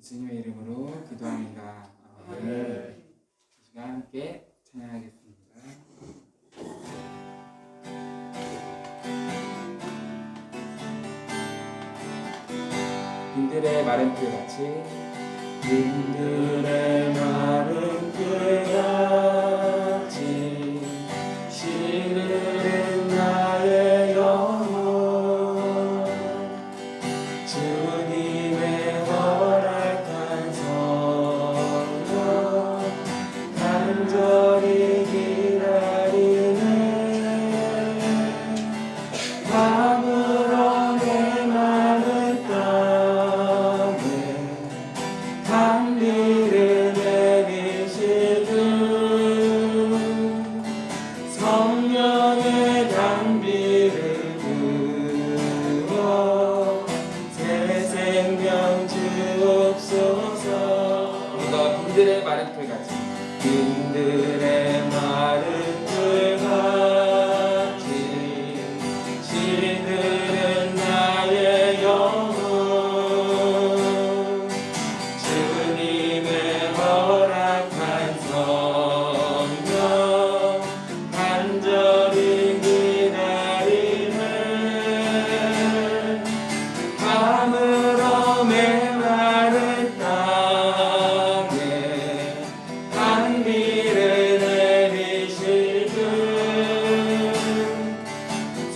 예수님의 이름으로 기도합니다. 아멘. 이 시간 함께 찬양하겠습니다. 빈들의 마른 풀같이 빈들의 마른 풀같이 시르는 나의 영혼 주님의 허락한 성령 간절히 기다리네 밤으로 메마른 땅에 단비를 내리시듯 성령의 단비를 부어 새 생명 주옵소서. 우리가 빈들의 마른 풀같이 빈들의 마른 풀같이 시드는 나의 영혼 주님의 허락한 성령 간절히 기다리네 밤으로 메마른 땅에 단비를 내리시듯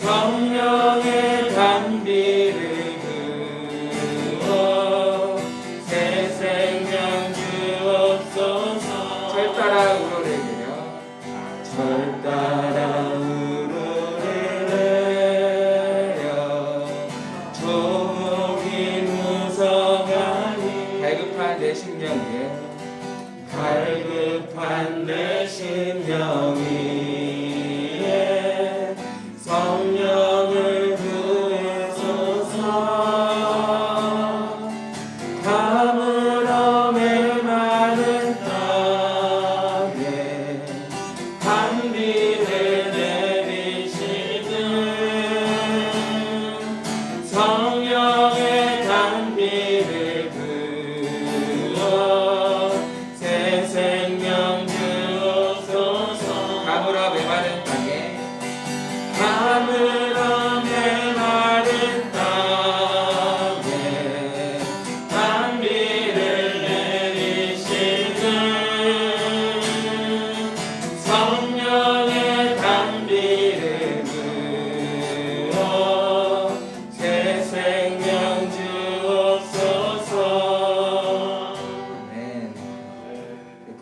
성령의 단비를 부어 새 생명 주옵소서. 절 따라 우러내리며 절 따라 우러내려 조목이 무성하니 갈급한 내 심령 위에 갈급한 내 심령 위에 성령을 부으소서. 밤으로 메마른 땅에 단비를 내리시듯 성령의 단비를 부어 새 생명 주옵소서. 밤으로 메마른 땅에 밤으로 메마른 땅에 단비를 내리시듯 성령의 단비를 부어 새 생명 주옵소서. 아멘.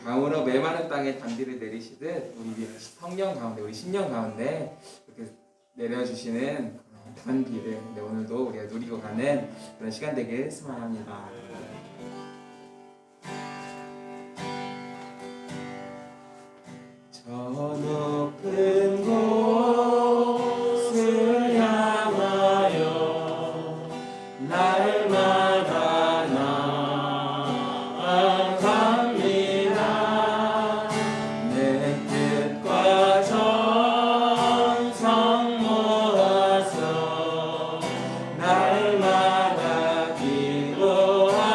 강으로 메마른 땅에 단비를 내리시듯 우리 성령 가운데 우리 심령 가운데 이렇게 내려주시는 단비를 오늘도 우리가 누리고 가는 그런 시간 되길 소망합니다. 저 높은 곳을 향하여 날마다 나아갑니다. 내 뜻과 정성 모아서 날마다 기도하며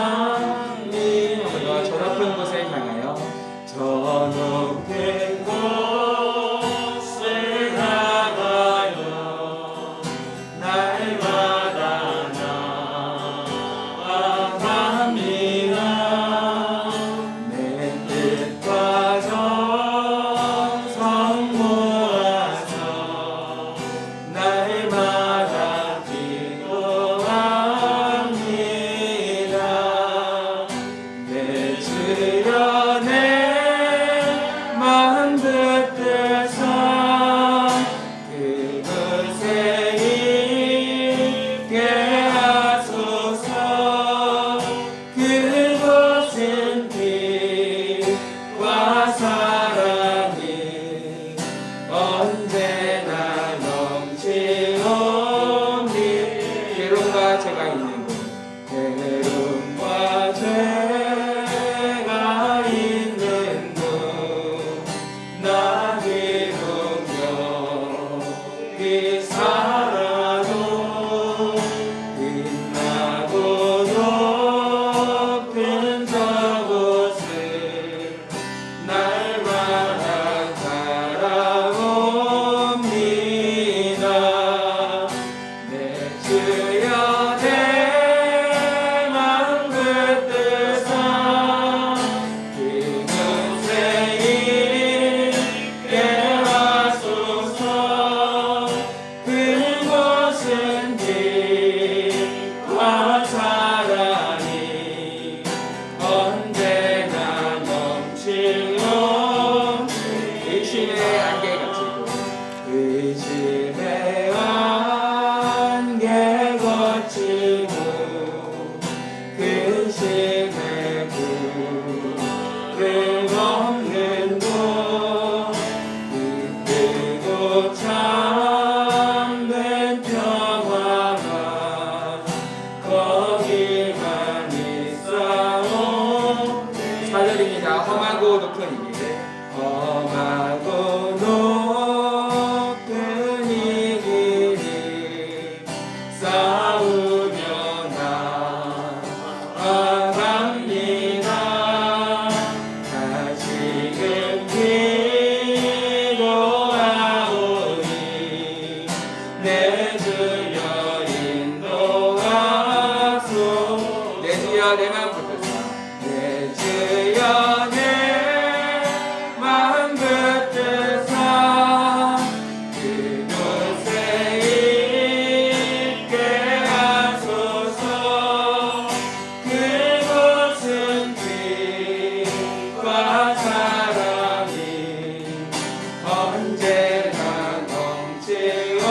당신의 부름 없는 곳 기쁘고 참된 평화가 거기만 있사오. 4절입니다. 험하고 높은 이 길 험하고 높은 이 길이 싸우며 나아갑니다. 다시금 기도하오니 내 주여 인도하소. 내 주여 내 맘 붙들사 내 주여 내 맘 붙들사 그곳에 있게 하소서. 그곳은 빛과 사랑이 언제나 넘치오.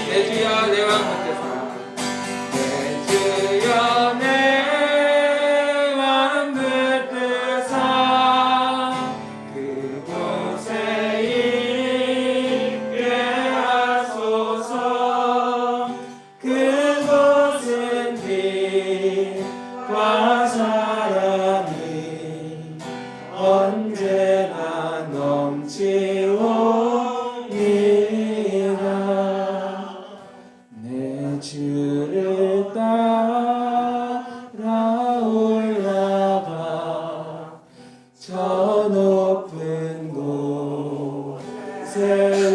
내 주여 내 맘 붙들사 내 주여 내 맘 붙들사 그곳에 있게 하소서. 그곳은 빛과 사랑이 언제나 넘치옵니다. 내 주를 따라 올라가 저 높은 곳에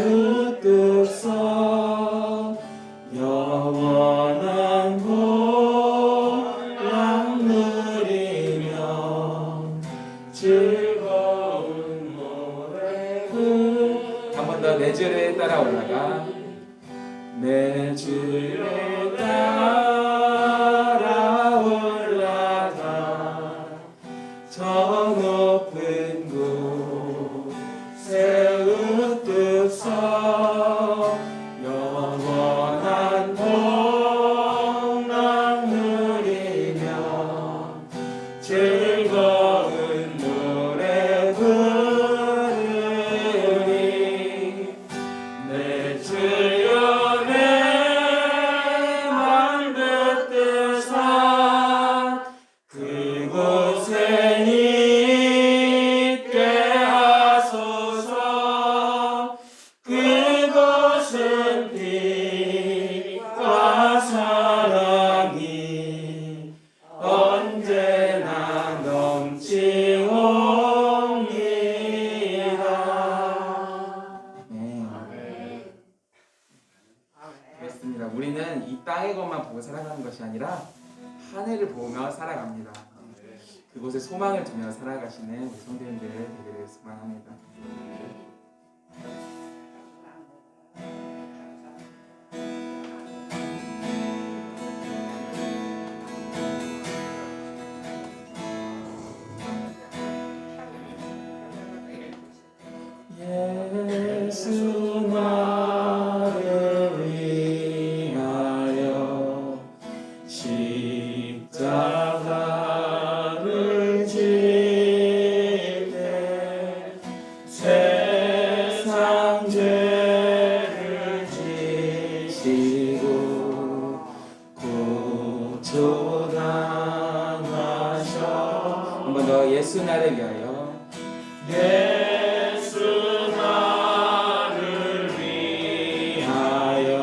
우뚝 서 영원한 복락 누리며 즐거운 노래. 한 번 더 내 주를 따라 올라가 내 주를 따라 올라가 저 높은 곳에 우뚝 서 영원한 복락 누리며 즐거운 노래 부르리. 내 주여 내 맘 붙들사 그곳에 있게 하소서. 그곳은 빛과 사랑이 언제나 넘치옵니다. 그렇습니다. 우리는 이 땅의 것만 보고 살아가는 것이 아니라 하늘을 보며 살아갑니다. 그곳에 소망을 두며 살아가시는 우리 성도님들 되기를 소망합니다. 예수 나를 위하여 십자가를 질 때 세상 죄를 지시고 고초당하셔. 한 번 더 예수 나를 위하여 예수 나를 위하여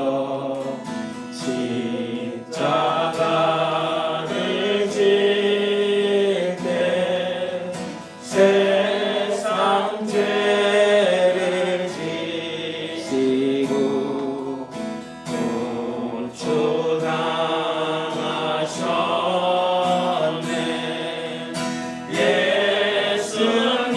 십자가를 질 때 세상 죄를 지시고 고초당하셨네. 예수님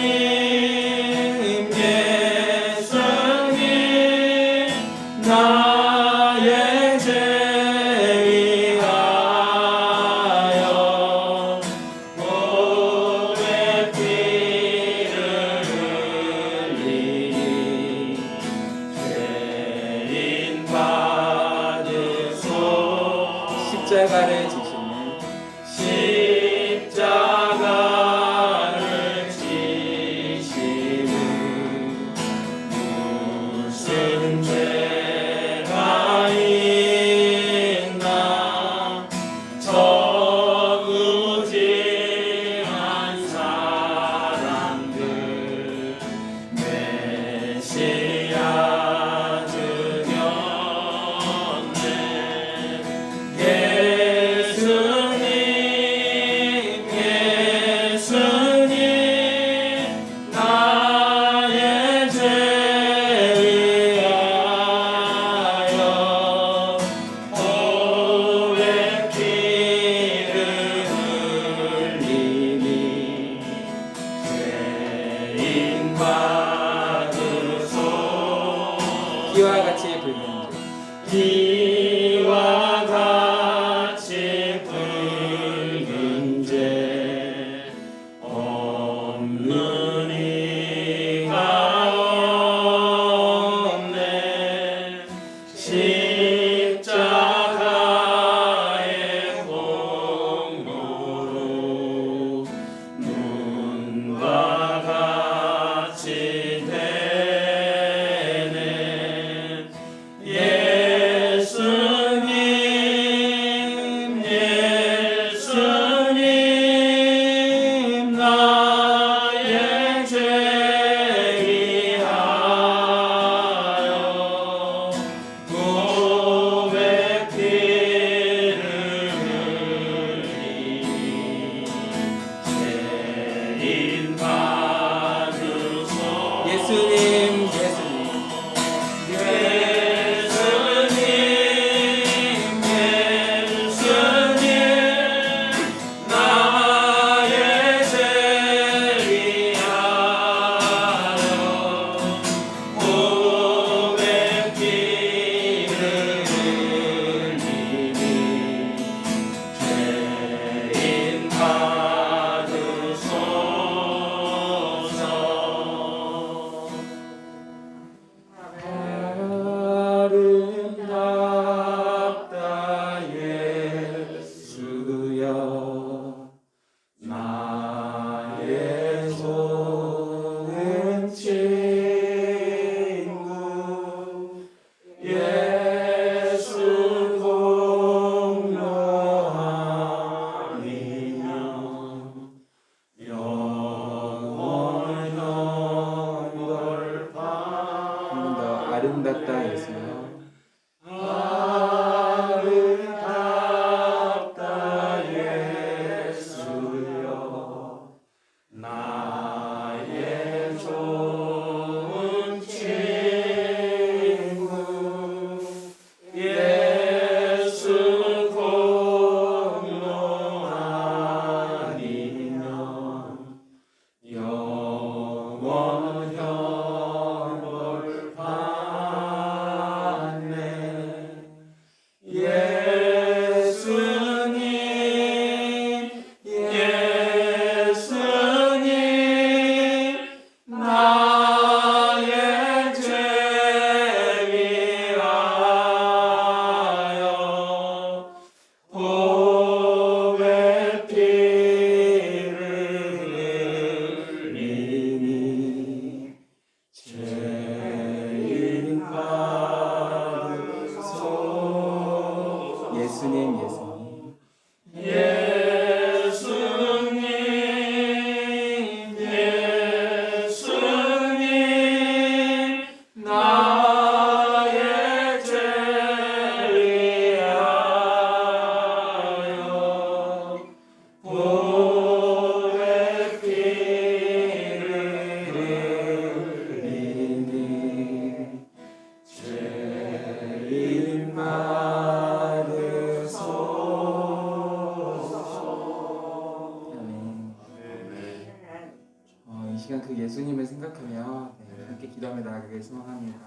시간 그 예수님을 생각하며 함께 기도하며 나아가길 소망합니다.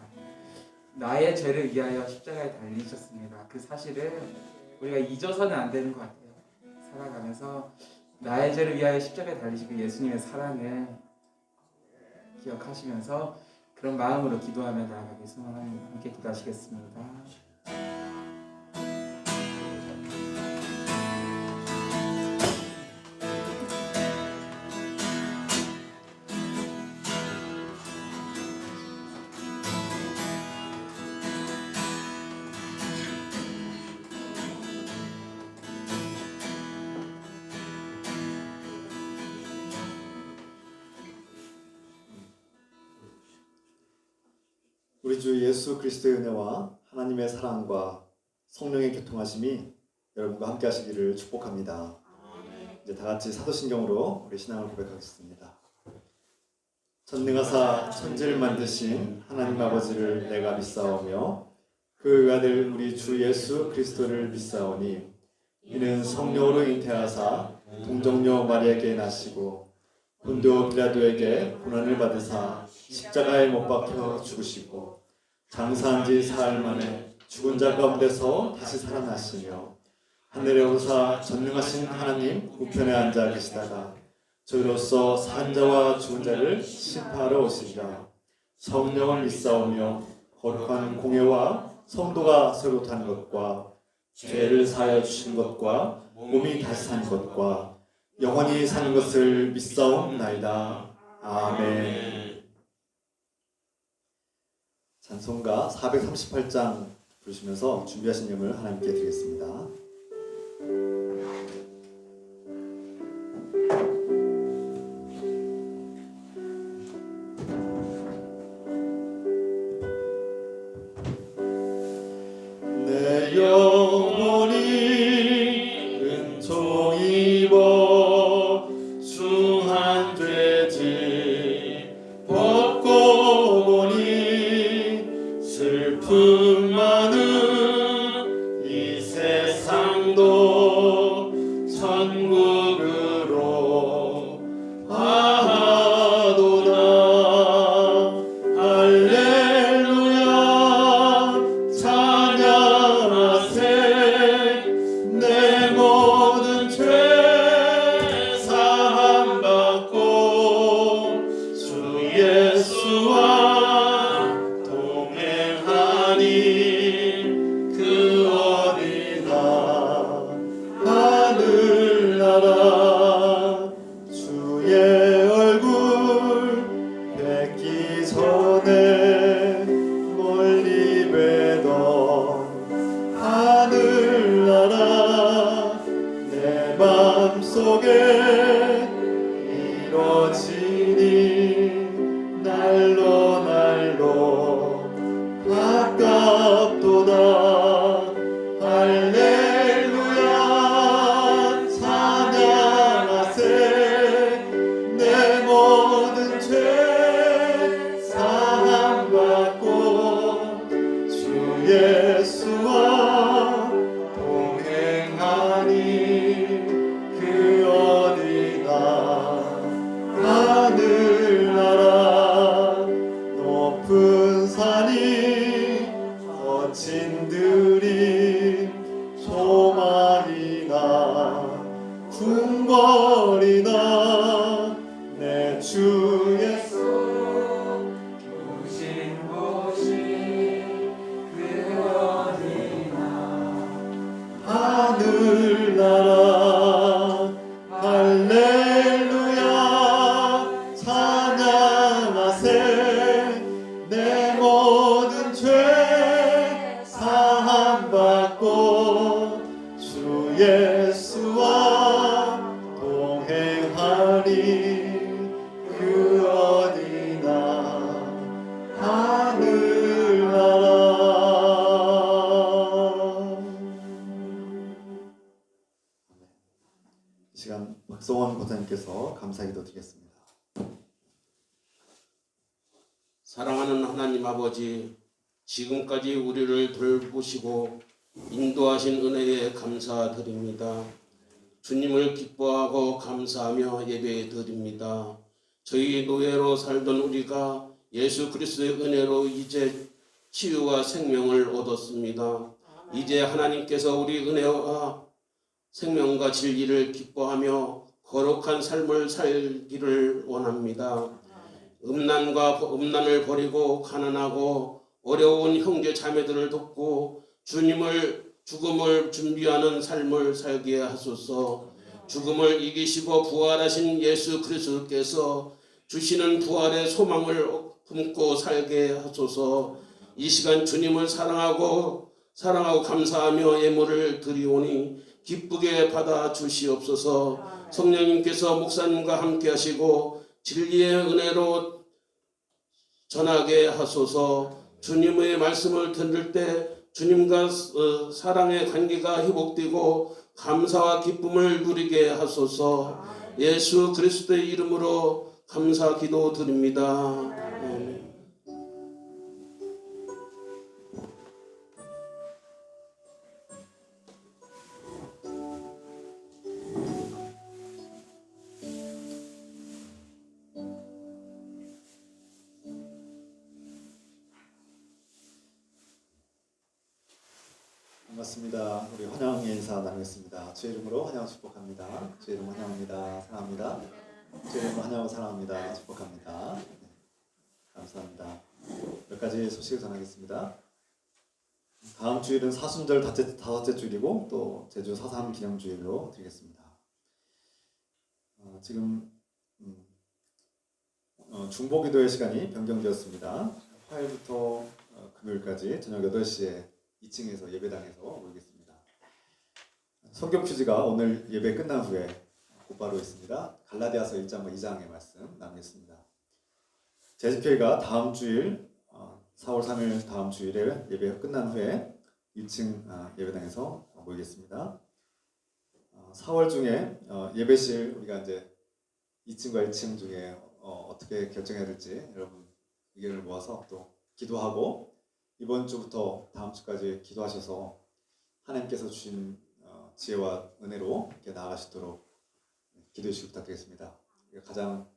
나의 죄를 위하여 십자가에 달리셨습니다. 그 사실을 우리가 잊어서는 안 되는 것 같아요. 살아가면서 나의 죄를 위하여 십자가에 달리신 그 예수님의 사랑을 기억하시면서 그런 마음으로 기도하며 나아가길 소망합니다. 함께 기도하시겠습니다. 우리 주 예수 그리스도의 은혜와 하나님의 사랑과 성령의 교통하심이 여러분과 함께 하시기를 축복합니다. 이제 다 같이 사도신경으로 우리 신앙을 고백하겠습니다. 전능하사 천지를 만드신 하나님 아버지를 내가 믿사오며 그 아들 우리 주 예수 그리스도를 믿사오니 이는 성령으로 잉태하사 동정녀 마리아에게 나시고 본도 빌라도에게 고난을 받으사 십자가에 못 박혀 죽으시고 장사한 지 사흘 만에 죽은 자 가운데서 다시 살아나시며 하늘에 오르사 전능하신 하나님 우편에 앉아 계시다가 저희로서 산 자와 죽은 자를 심판하러 오시리라. 성령을 믿사오며 거룩한 공예와 성도가 서로 타는 것과 죄를 사하여 주신 것과 몸이 다시 사는 것과 영원히 사는 것을 믿사옵나이다. 아멘. 찬송가 438장 부르시면서 준비하신 예물 하나님께 드리겠습니다. 내 영혼이 은총 입어 중한 죄지 벗고 보니 슬픔 많은 이 세상도 천국으로 가도다. 할렐루야 찬양하세. 내 모든 죄 사함 받고 주 예수와 동행하니 그 어디나 하늘나라. 주의 얼굴 뵙기 전에 멀리 뵈던 하늘나라 내 맘속에 이뤄지니 날로 날로 가깝도다. 할렐루야 찬양하세. 내 모든 죄 사함 받고 주 예수와 동행하니 그 어디나 하늘나라. 높은 산이 거친 들이 소망이나 궁궐이나 내 주 예수 오신 곳이 그 어디나 하늘나라. 할렐루야 찬양하세. 내 모든 죄 사함 받고 주 예수와 동행하니 그 어디나 하늘나라. 이 시간 박성원 권사님께서 감사기도 드리겠습니다. 사랑하는 하나님 아버지, 지금까지 우리를 돌보시고 인도하신 은혜에 감사드립니다. 주님을 기뻐하고 감사하며 예배드립니다. 저희 노예로 살던 우리가 예수 그리스도의 은혜로 이제 치유와 생명을 얻었습니다. 이제 하나님께서 우리 은혜와 생명과 진리를 기뻐하며 거룩한 삶을 살기를 원합니다. 음란을 버리고 가난하고 어려운 형제 자매들을 돕고 죽음을 준비하는 삶을 살게 하소서. 죽음을 이기시고 부활하신 예수 그리스도께서 주시는 부활의 소망을 품고 살게 하소서. 이 시간 주님을 사랑하고 감사하며 예물을 드리오니 기쁘게 받아 주시옵소서. 성령님께서 목사님과 함께 하시고 진리의 은혜로 전하게 하소서. 주님의 말씀을 들을 때 주님과 사랑의 관계가 회복되고 감사와 기쁨을 누리게 하소서. 예수 그리스도의 이름으로 감사 기도 드립니다. 아멘. 반갑습니다. 우리 환영의 인사 나누겠습니다. 주의 이름으로 환영 축복합니다. 주의 이름 환영합니다. 사랑합니다. 주의 이름으로 환영하고 사랑합니다. 축복합니다. 네, 감사합니다. 몇 가지 소식을 전하겠습니다. 다음 주일은 사순절 다섯째 주일이고 또 제주 사삼 기념주일로 드리겠습니다. 지금 중보기도의 시간이 변경되었습니다. 화요일부터 금요일까지 저녁 8시에 2층에서 예배당에서 모이겠습니다. 성경 퀴즈가 오늘 예배 끝난 후에 곧바로 있습니다. 갈라디아서 1장 2장의 말씀 나누겠습니다. 제집회가 다음 주일 4월 3일 다음 주일에 예배 끝난 후에 2층 예배당에서 모이겠습니다. 4월 중에 예배실 우리가 이제 2층과 1층 중에 어떻게 결정해야 될지 여러분 의견을 모아서 또 기도하고 이번 주부터 다음 주까지 기도하셔서 하나님께서 주신 지혜와 은혜로 이렇게 나아가시도록 기도해 주시기 부탁드리겠습니다. 가장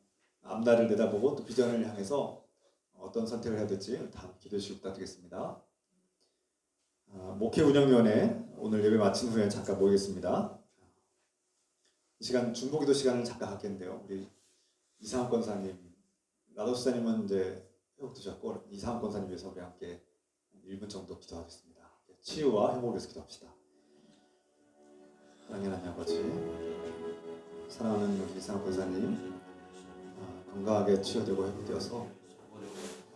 앞날을 내다보고 또 비전을 향해서 어떤 선택을 해야 될지 다 기도해 주시기 부탁드리겠습니다. 목회운영위원회 오늘 예배 마친 후에 잠깐 모이겠습니다. 이 시간 중보기도 시간을 잠깐 갖겠는데요. 우리 이상한 권사님, 라도스사님은 이제 회복되셨고 이상한 권사님 위해서 우리 함께 1분 정도 기도하겠습니다. 치유와 회복을 위해서 기도합시다. 사랑하는 하나님 아버지, 사랑하는 우리 이상한 권사님 건강하게 치유되고 회복되어서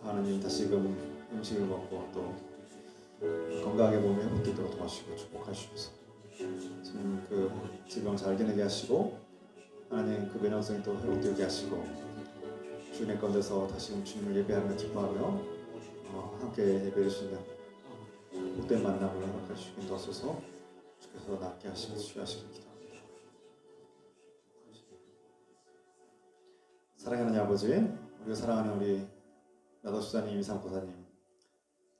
하나님 다시금 음식을 먹고 또 건강하게 몸이 회복되도록 도와주시고 축복하시옵소서. 지금 그 질병을 잘 견디게 하시고 하나님 그 면역성이 또 회복되게 하시고 주님의 가운데서 다시금 주님을 예배하며 기뻐하며 함께 예배를 주시는 복된 만남을 허락해 주시긴 도와소서. 주께서 낫게 하시고 치유하시길 기도합니다. 사랑하는 아버지, 우리가 사랑하는 우리 나도수사님, 이상고사님,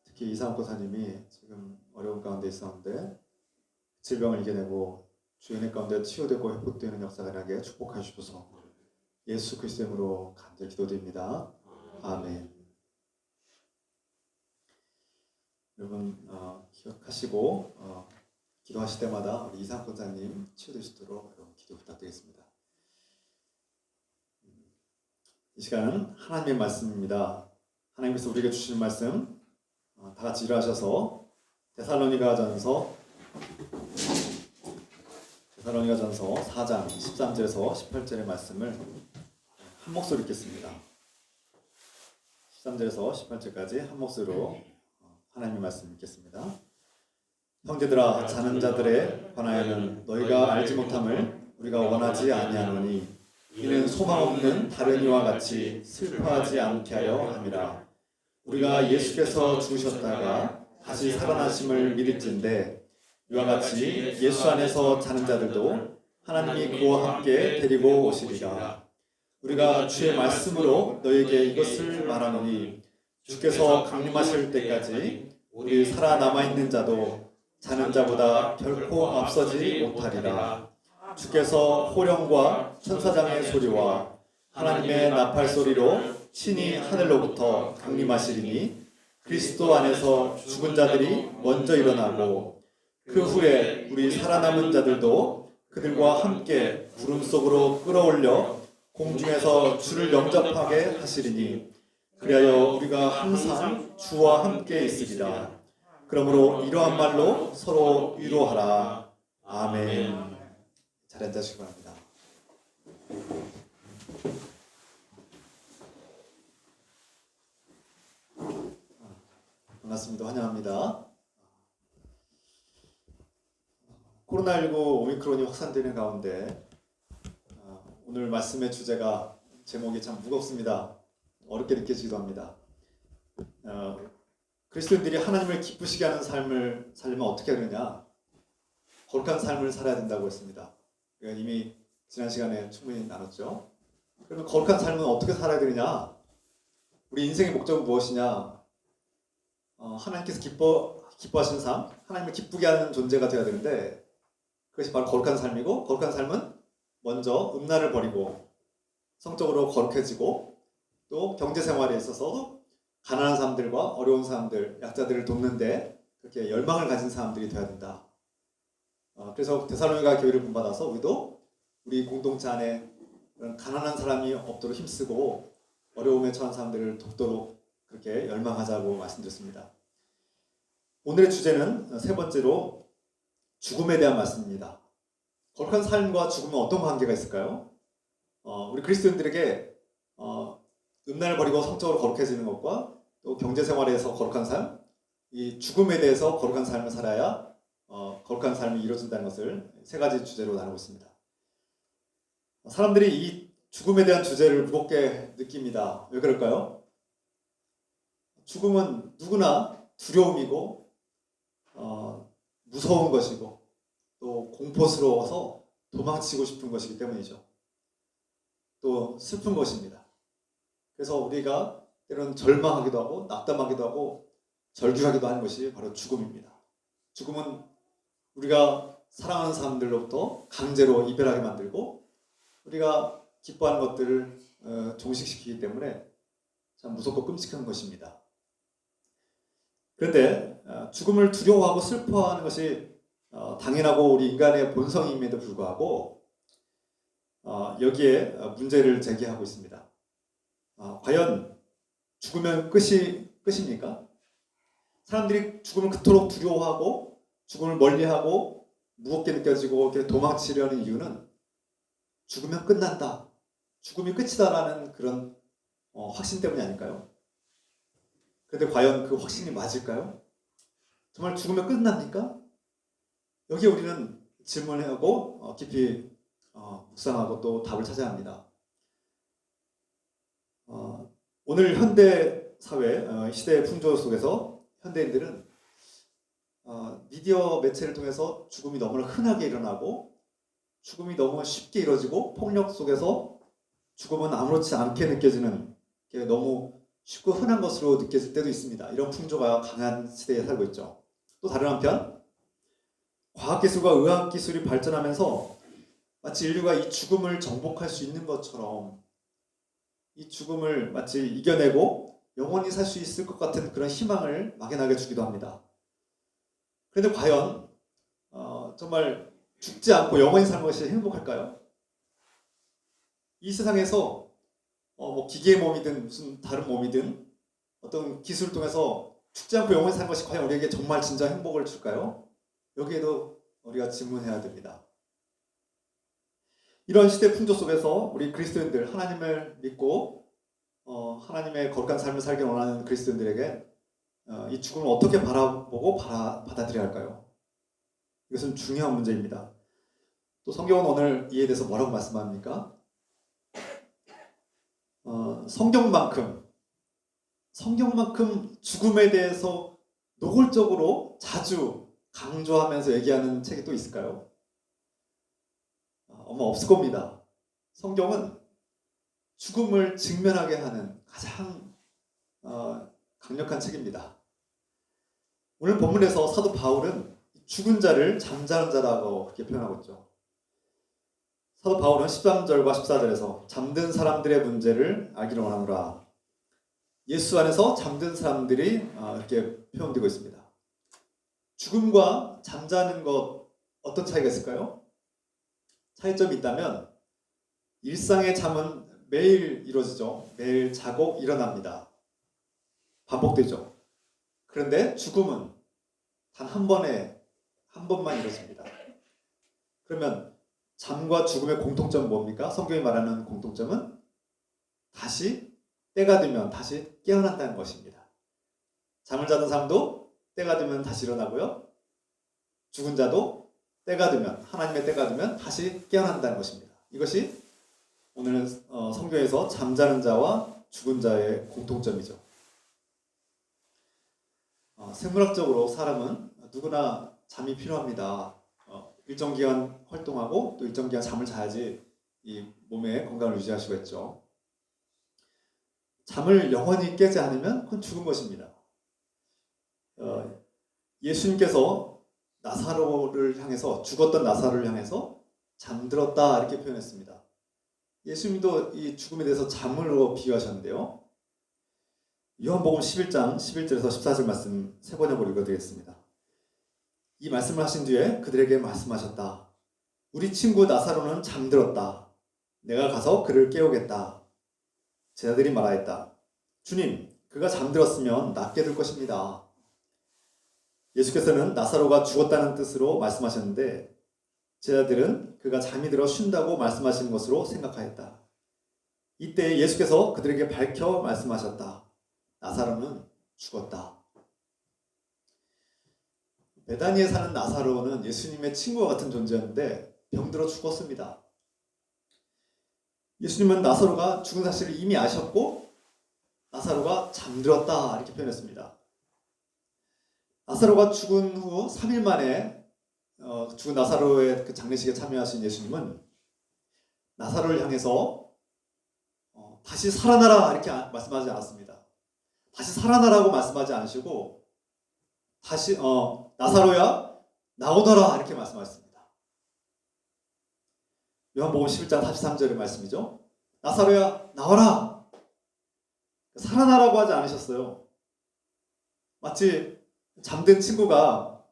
특히 이상고사님이 지금 어려운 가운데 있었는데 질병을 이겨내고 주인의 가운데 치유되고 회복되는 역사가 나게 축복해 주셔서 예수 그리스도의 이름으로 간절히 기도드립니다. 아멘. 여러분 기억하시고 기도하실 때마다 우리 이상 권사님 치유되시도록 여러분 기도 부탁드리겠습니다. 이 시간은 하나님의 말씀입니다. 하나님께서 우리에게 주시는 말씀 다 같이 일어나셔서 데살로니가전서 4장 13절에서 18절의 말씀을 한 목소리 읽겠습니다. 13절에서 18절까지 한 목소리로 하나님의 말씀 읽겠습니다. 형제들아, 자는 자들에 관하여는 너희가 알지 못함을 우리가 원하지 아니하노니 이는 소망 없는 다른 이와 같이 슬퍼하지 않게 하려 함이라. 우리가 예수께서 죽으셨다가 다시 살아나심을 믿을진데 이와 같이 예수 안에서 자는 자들도 하나님이 그와 함께 데리고 오시리라. 우리가 주의 말씀으로 너희에게 이것을 말하노니 주께서 강림하실 때까지 우리 살아남아 있는 자도 자는 자보다 결코 앞서지 못하리라. 주께서 호령과 천사장의 소리와 하나님의 나팔 소리로 친히 하늘로부터 강림하시리니 그리스도 안에서 죽은 자들이 먼저 일어나고 그 후에 우리 살아남은 자들도 그들과 함께 구름 속으로 끌어올려 공중에서 주를 영접하게 하시리니 그리하여 우리가 항상 주와 함께 있으리라. 그러므로 이러한 말로 서로 위로하라. 아멘. 잘 앉으시기 바랍니다. 반갑습니다. 환영합니다. 코로나19 오미크론이 확산되는 가운데 오늘 말씀의 주제가 제목이 참 무겁습니다. 어렵게 느껴지기도 합니다. 그리스도인들이 하나님을 기쁘시게 하는 삶을 살려면 어떻게 하느냐? 거룩한 삶을 살아야 된다고 했습니다. 이미 지난 시간에 충분히 나눴죠. 그러면 거룩한 삶은 어떻게 살아야 되느냐? 우리 인생의 목적은 무엇이냐? 하나님께서 기뻐하시는 삶, 하나님을 기쁘게 하는 존재가 되어야 되는데 그것이 바로 거룩한 삶이고, 거룩한 삶은 먼저 음란을 버리고 성적으로 거룩해지고 또 경제생활에 있어서 가난한 사람들과 어려운 사람들, 약자들을 돕는데 그렇게 열망을 가진 사람들이 되어야 된다. 그래서 데살로니가 교회를 본받아서 우리도 우리 공동체 안에 그런 가난한 사람이 없도록 힘쓰고 어려움에 처한 사람들을 돕도록 그렇게 열망하자고 말씀드렸습니다. 오늘의 주제는 세 번째로 죽음에 대한 말씀입니다. 거룩한 삶과 죽음은 어떤 관계가 있을까요? 우리 그리스도인들에게 음란을 버리고 성적으로 거룩해지는 것과 또 경제생활에서 거룩한 삶, 이 죽음에 대해서 거룩한 삶을 살아야 거룩한 삶이 이루어진다는 것을 세 가지 주제로 나누고 있습니다. 사람들이 이 죽음에 대한 주제를 무겁게 느낍니다. 왜 그럴까요? 죽음은 누구나 두려움이고 무서운 것이고 또 공포스러워서 도망치고 싶은 것이기 때문이죠. 또 슬픈 것입니다. 그래서 우리가 때로는 절망하기도 하고 낙담하기도 하고 절규하기도 하는 것이 바로 죽음입니다. 죽음은 우리가 사랑하는 사람들로부터 강제로 이별하게 만들고 우리가 기뻐하는 것들을 종식시키기 때문에 참 무섭고 끔찍한 것입니다. 그런데 죽음을 두려워하고 슬퍼하는 것이 당연하고 우리 인간의 본성임에도 불구하고 여기에 문제를 제기하고 있습니다. 과연 죽으면 끝입니까? 사람들이 죽음을 그토록 두려워하고 죽음을 멀리하고 무겁게 느껴지고 이렇게 도망치려는 이유는 죽으면 끝난다, 죽음이 끝이다라는 그런 확신 때문이 아닐까요? 그런데 과연 그 확신이 맞을까요? 정말 죽으면 끝납니까? 여기에 우리는 질문하고 깊이 묵상하고 또 답을 찾아야 합니다. 오늘 현대 사회, 시대의 풍조 속에서 현대인들은 미디어 매체를 통해서 죽음이 너무나 흔하게 일어나고 죽음이 너무 쉽게 이루어지고 폭력 속에서 죽음은 아무렇지 않게 느껴지는 게 너무 쉽고 흔한 것으로 느껴질 때도 있습니다. 이런 풍조가 강한 시대에 살고 있죠. 또 다른 한편 과학기술과 의학기술이 발전하면서 마치 인류가 이 죽음을 정복할 수 있는 것처럼 이 죽음을 마치 이겨내고 영원히 살 수 있을 것 같은 그런 희망을 막연하게 주기도 합니다. 그런데 과연 정말 죽지 않고 영원히 사는 것이 행복할까요? 이 세상에서 뭐 기계의 몸이든 무슨 다른 몸이든 어떤 기술을 통해서 죽지 않고 영원히 사는 것이 과연 우리에게 정말 진짜 행복을 줄까요? 여기에도 우리가 질문해야 됩니다. 이런 시대 풍조 속에서 우리 그리스도인들, 하나님을 믿고 하나님의 거룩한 삶을 살기 원하는 그리스도인들에게 이 죽음을 어떻게 바라보고 받아들여야 할까요? 이것은 중요한 문제입니다. 또 성경은 오늘 이에 대해서 뭐라고 말씀합니까? 성경만큼 죽음에 대해서 노골적으로 자주 강조하면서 얘기하는 책이 또 있을까요? 아마 없을 겁니다. 성경은 죽음을 직면하게 하는 가장 강력한 책입니다. 오늘 본문에서 사도 바울은 죽은 자를 잠자는 자라고 그렇게 표현하고 있죠. 사도 바울은 13절과 14절에서 잠든 사람들의 문제를 알기를 원하노라. 예수 안에서 잠든 사람들이 이렇게 표현되고 있습니다. 죽음과 잠자는 것 어떤 차이가 있을까요? 차이점이 있다면 일상의 잠은 매일 이루어지죠. 매일 자고 일어납니다. 반복되죠. 그런데 죽음은 단 한 번만 이루어집니다. 그러면 잠과 죽음의 공통점은 뭡니까? 성경이 말하는 공통점은 다시 때가 되면 다시 깨어난다는 것입니다. 잠을 자던 사람도 때가 되면 다시 일어나고요. 죽은 자도 때가 되면, 하나님의 때가 되면 다시 깨어난다는 것입니다. 이것이 오늘 성경에서 잠자는 자와 죽은 자의 공통점이죠. 생물학적으로 사람은 누구나 잠이 필요합니다. 일정 기간 활동하고 또 일정 기간 잠을 자야지 이 몸의 건강을 유지할 수가 있죠. 잠을 영원히 깨지 않으면 그건 죽은 것입니다. 예수님께서 나사로를 향해서, 죽었던 나사로를 향해서 잠들었다 이렇게 표현했습니다. 예수님도 이 죽음에 대해서 잠으로 비유하셨는데요. 요한복음 11장 11절에서 14절 말씀 세 번역으로 읽어드리겠습니다. 이 말씀을 하신 뒤에 그들에게 말씀하셨다. 우리 친구 나사로는 잠들었다. 내가 가서 그를 깨우겠다. 제자들이 말하였다. 주님, 그가 잠들었으면 낫게 될 것입니다. 예수께서는 나사로가 죽었다는 뜻으로 말씀하셨는데 제자들은 그가 잠이 들어 쉰다고 말씀하신 것으로 생각하였다. 이때 예수께서 그들에게 밝혀 말씀하셨다. 나사로는 죽었다. 베다니에 사는 나사로는 예수님의 친구와 같은 존재였는데 병들어 죽었습니다. 예수님은 나사로가 죽은 사실을 이미 아셨고 나사로가 잠들었다 이렇게 표현했습니다. 나사로가 죽은 후 3일 만에 죽은 나사로의 그 장례식에 참여하신 예수님은 나사로를 향해서 다시 살아나라 이렇게 말씀하지 않았습니다. 다시 살아나라고 말씀하지 않으시고 다시 나사로야 나오너라 이렇게 말씀하셨습니다. 요한복음 11장 43절의 말씀이죠. 나사로야 나와라. 살아나라고 하지 않으셨어요. 마치 잠든 친구가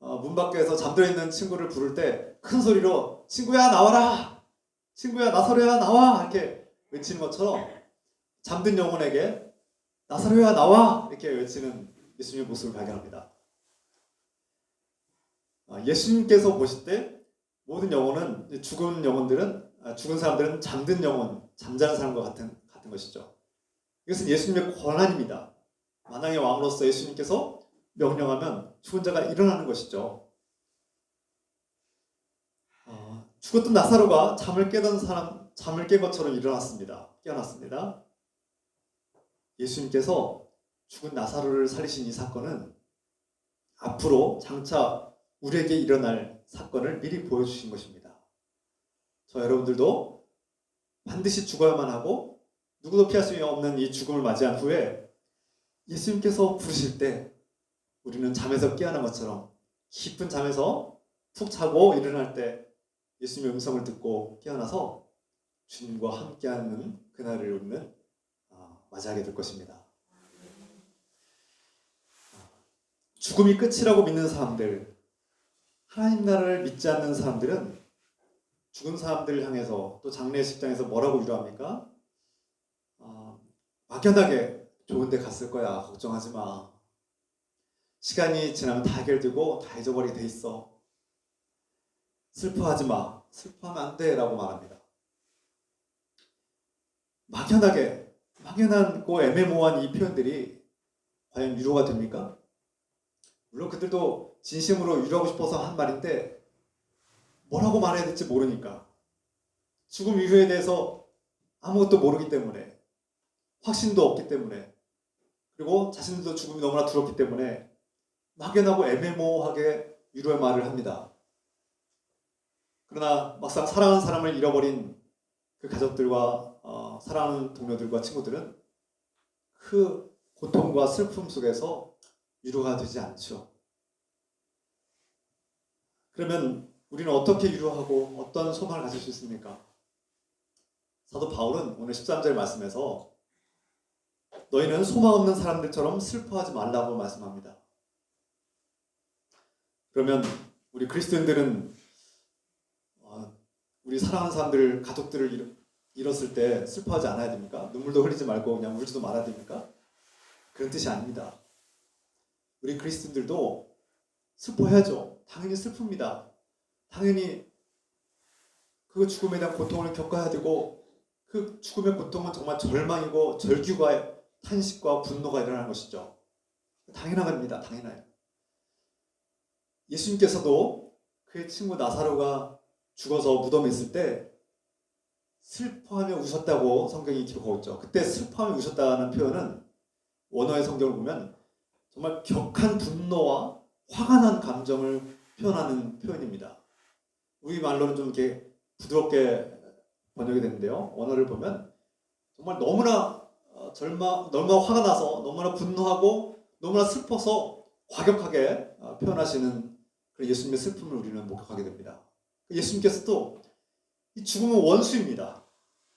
문 밖에서 잠들어 있는 친구를 부를 때 큰 소리로 친구야 나와라, 친구야 나사로야 나와 이렇게 외치는 것처럼 잠든 영혼에게 나사로야 나와 이렇게 외치는 예수님의 모습을 발견합니다. 예수님께서 보실 때 모든 영혼은, 죽은 영혼들은, 죽은 사람들은 잠든 영혼, 잠자는 사람과 같은 것이죠. 이것은 예수님의 권한입니다. 만왕의 왕으로서 예수님께서 명령하면 죽은 자가 일어나는 것이죠. 죽었던 나사로가 잠을 깬 것처럼 깨어났습니다. 예수님께서 죽은 나사로를 살리신 이 사건은 앞으로 장차 우리에게 일어날 사건을 미리 보여주신 것입니다. 저 여러분들도 반드시 죽어야만 하고 누구도 피할 수 없는 이 죽음을 맞이한 후에 예수님께서 부르실 때 우리는 잠에서 깨어난 것처럼 깊은 잠에서 푹 자고 일어날 때 예수님의 음성을 듣고 깨어나서 주님과 함께하는 그날을 우리는 맞이하게 될 것입니다. 죽음이 끝이라고 믿는 사람들, 하나님 나라를 믿지 않는 사람들은 죽은 사람들을 향해서 또 장례식장에서 뭐라고 위로합니까? 막연하게 좋은 데 갔을 거야. 걱정하지 마. 시간이 지나면 다 해결되고 다 잊어버리게 돼 있어. 슬퍼하지 마. 슬퍼하면 안 돼. 라고 말합니다. 막연하고 애매모호한 이 표현들이 과연 위로가 됩니까? 물론 그들도 진심으로 위로하고 싶어서 한 말인데 뭐라고 말해야 될지 모르니까, 죽음 이후에 대해서 아무것도 모르기 때문에, 확신도 없기 때문에, 그리고 자신들도 죽음이 너무나 두렵기 때문에 막연하고 애매모호하게 위로의 말을 합니다. 그러나 막상 사랑하는 사람을 잃어버린 그 가족들과 사랑하는 동료들과 친구들은 그 고통과 슬픔 속에서 위로가 되지 않죠. 그러면 우리는 어떻게 위로하고 어떤 소망을 가질 수 있습니까? 사도 바울은 오늘 13절 말씀에서 너희는 소망 없는 사람들처럼 슬퍼하지 말라고 말씀합니다. 그러면 우리 그리스도인들은 우리 사랑하는 사람들, 가족들을 잃었을 때 슬퍼하지 않아야 됩니까? 눈물도 흘리지 말고 그냥 울지도 말아야 됩니까? 그런 뜻이 아닙니다. 우리 그리스도인들도 슬퍼해야죠. 당연히 슬픕니다. 당연히 그 죽음에 대한 고통을 겪어야 되고 그 죽음의 고통은 정말 절망이고 절규가 탄식과 분노가 일어나는 것이죠. 당연한 겁니다. 당연해요. 예수님께서도 그의 친구 나사로가 죽어서 무덤에 있을 때 슬퍼하며 우셨다고 성경이 기록하고 있죠. 그때 슬퍼하며 우셨다는 표현은 원어의 성경을 보면 정말 격한 분노와 화가 난 감정을 표현하는 표현입니다. 우리 말로는 좀 이렇게 부드럽게 번역이 되는데요. 원어를 보면 정말 너무나 너무나 화가 나서 너무나 분노하고 너무나 슬퍼서 과격하게 표현하시는 그런 예수님의 슬픔을 우리는 목격하게 됩니다. 예수님께서도 이 죽음은 원수입니다.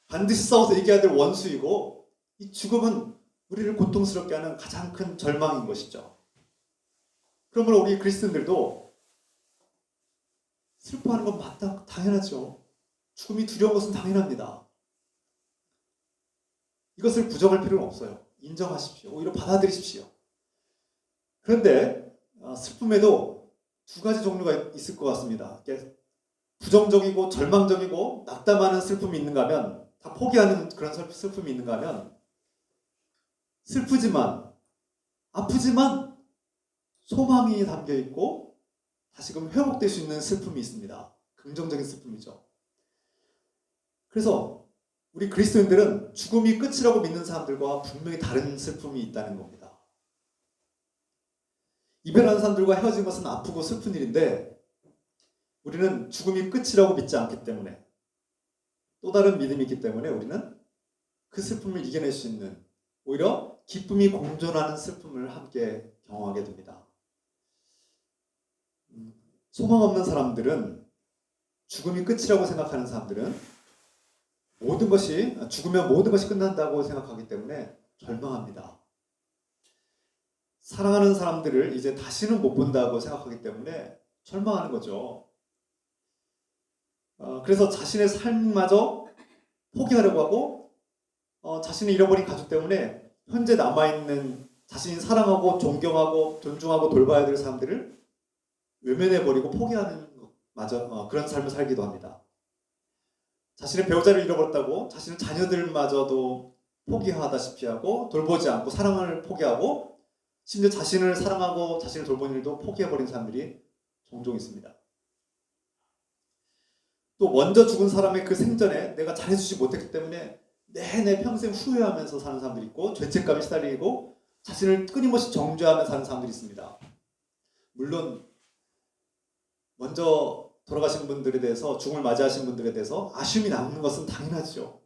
반드시 싸워서 이겨야 될 원수이고 이 죽음은 우리를 고통스럽게 하는 가장 큰 절망인 것이죠. 그러므로 우리 그리스도인들도 슬퍼하는 건 당연하죠. 죽음이 두려운 것은 당연합니다. 이것을 부정할 필요는 없어요. 인정하십시오. 오히려 받아들이십시오. 그런데 슬픔에도 두 가지 종류가 있을 것 같습니다. 부정적이고 절망적이고 낙담하는 슬픔이 있는가 하면 다 포기하는 그런 슬픔이 있는가 하면 슬프지만 아프지만 소망이 담겨있고 다시금 회복될 수 있는 슬픔이 있습니다. 긍정적인 슬픔이죠. 그래서 우리 그리스도인들은 죽음이 끝이라고 믿는 사람들과 분명히 다른 슬픔이 있다는 겁니다. 이별하는 사람들과 헤어진 것은 아프고 슬픈 일인데 우리는 죽음이 끝이라고 믿지 않기 때문에 또 다른 믿음이 있기 때문에 우리는 그 슬픔을 이겨낼 수 있는 오히려 기쁨이 공존하는 슬픔을 함께 경험하게 됩니다. 소망 없는 사람들은 죽음이 끝이라고 생각하는 사람들은 죽으면 모든 것이 끝난다고 생각하기 때문에 절망합니다. 사랑하는 사람들을 이제 다시는 못 본다고 생각하기 때문에 절망하는 거죠. 그래서 자신의 삶마저 포기하려고 하고 자신을 잃어버린 가족 때문에 현재 남아있는 자신이 사랑하고 존경하고 존중하고 돌봐야 될 사람들을 외면해버리고 포기하는 것마저 그런 삶을 살기도 합니다. 자신의 배우자를 잃어버렸다고 자신의 자녀들마저도 포기하다시피 하고 돌보지 않고 사랑을 포기하고 심지어 자신을 사랑하고 자신을 돌보는 일도 포기해버린 사람들이 종종 있습니다. 또 먼저 죽은 사람의 그 생전에 내가 잘해주지 못했기 때문에 내내 평생 후회하면서 사는 사람들이 있고 죄책감에 시달리고 자신을 끊임없이 정죄하며 사는 사람들이 있습니다. 물론 먼저 돌아가신 분들에 대해서 죽음을 맞이하신 분들에 대해서 아쉬움이 남는 것은 당연하죠.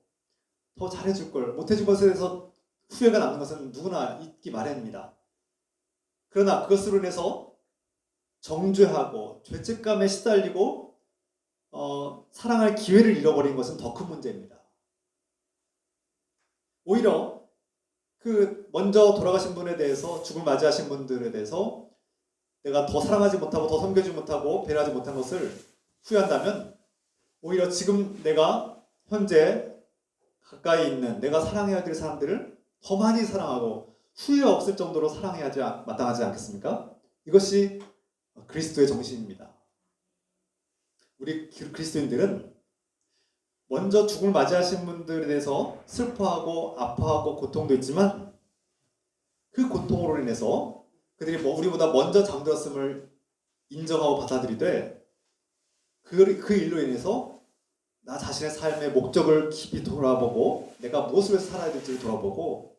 더 잘해줄 걸 못해준 것에 대해서 후회가 남는 것은 누구나 있기 마련입니다. 그러나 그것으로 인해서 정죄하고 죄책감에 시달리고 사랑할 기회를 잃어버린 것은 더 큰 문제입니다. 오히려 그 먼저 돌아가신 분에 대해서 죽음을 맞이하신 분들에 대해서 내가 더 사랑하지 못하고 더 섬겨주지 못하고 배려하지 못한 것을 후회한다면 오히려 지금 내가 현재 가까이 있는 내가 사랑해야 될 사람들을 더 많이 사랑하고 후회 없을 정도로 사랑해야지 마땅하지 않겠습니까? 이것이 그리스도의 정신입니다. 우리 그리스도인들은 먼저 죽음을 맞이하신 분들에 대해서 슬퍼하고 아파하고 고통도 있지만 그 고통으로 인해서 그들이 우리보다 먼저 잠들었음을 인정하고 받아들이되 그 일로 인해서 나 자신의 삶의 목적을 깊이 돌아보고 내가 무엇을 위해서 살아야 될지를 돌아보고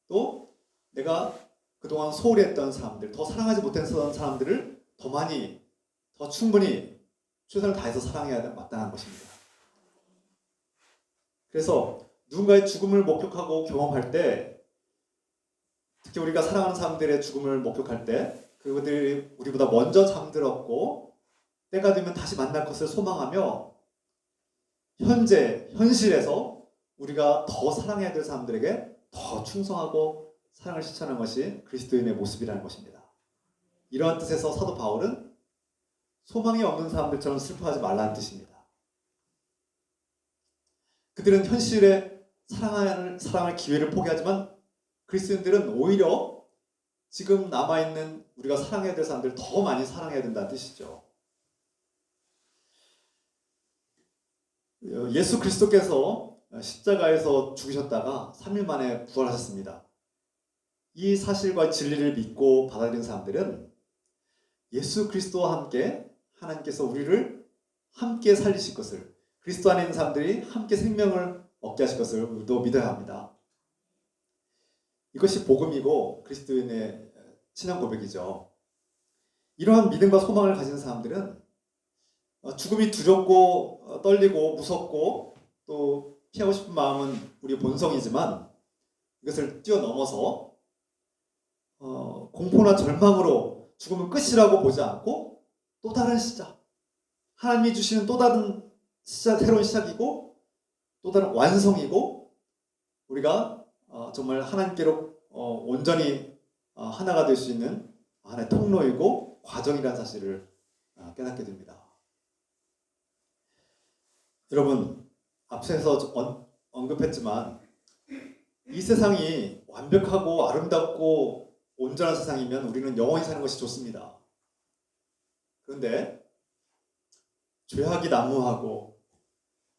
또 내가 그동안 소홀히 했던 사람들, 더 사랑하지 못했던 사람들을 더 많이, 더 충분히 최선을 다해서 사랑해야 마땅한 것입니다. 그래서 누군가의 죽음을 목격하고 경험할 때 특히 우리가 사랑하는 사람들의 죽음을 목격할 때 그들이 우리보다 먼저 잠들었고 때가 되면 다시 만날 것을 소망하며 현실에서 우리가 더 사랑해야 될 사람들에게 더 충성하고 사랑을 실천하는 것이 그리스도인의 모습이라는 것입니다. 이러한 뜻에서 사도 바울은 소망이 없는 사람들처럼 슬퍼하지 말라는 뜻입니다. 그들은 현실에 사랑할 기회를 포기하지만 그리스도인들은 오히려 지금 남아있는 우리가 사랑해야 될 사람들을 더 많이 사랑해야 된다는 뜻이죠. 예수 그리스도께서 십자가에서 죽으셨다가 3일 만에 부활하셨습니다. 이 사실과 진리를 믿고 받아들인 사람들은 예수 그리스도와 함께 하나님께서 우리를 함께 살리실 것을, 그리스도 안에 있는 사람들이 함께 생명을 얻게 하실 것을 우리도 믿어야 합니다. 이것이 복음이고 그리스도인의 신앙 고백이죠. 이러한 믿음과 소망을 가진 사람들은 죽음이 두렵고 떨리고 무섭고 또 피하고 싶은 마음은 우리의 본성이지만 이것을 뛰어넘어서 공포나 절망으로 죽음은 끝이라고 보지 않고 또 다른 시작, 하나님이 주시는 또 다른 시작, 새로운 시작이고 또 다른 완성이고 우리가 정말 하나님께로 온전히 하나가 될 수 있는 하나의 통로이고 과정이라는 사실을 깨닫게 됩니다. 여러분, 앞서서 언급했지만 이 세상이 완벽하고 아름답고 온전한 세상이면 우리는 영원히 사는 것이 좋습니다. 그런데 죄악이 난무하고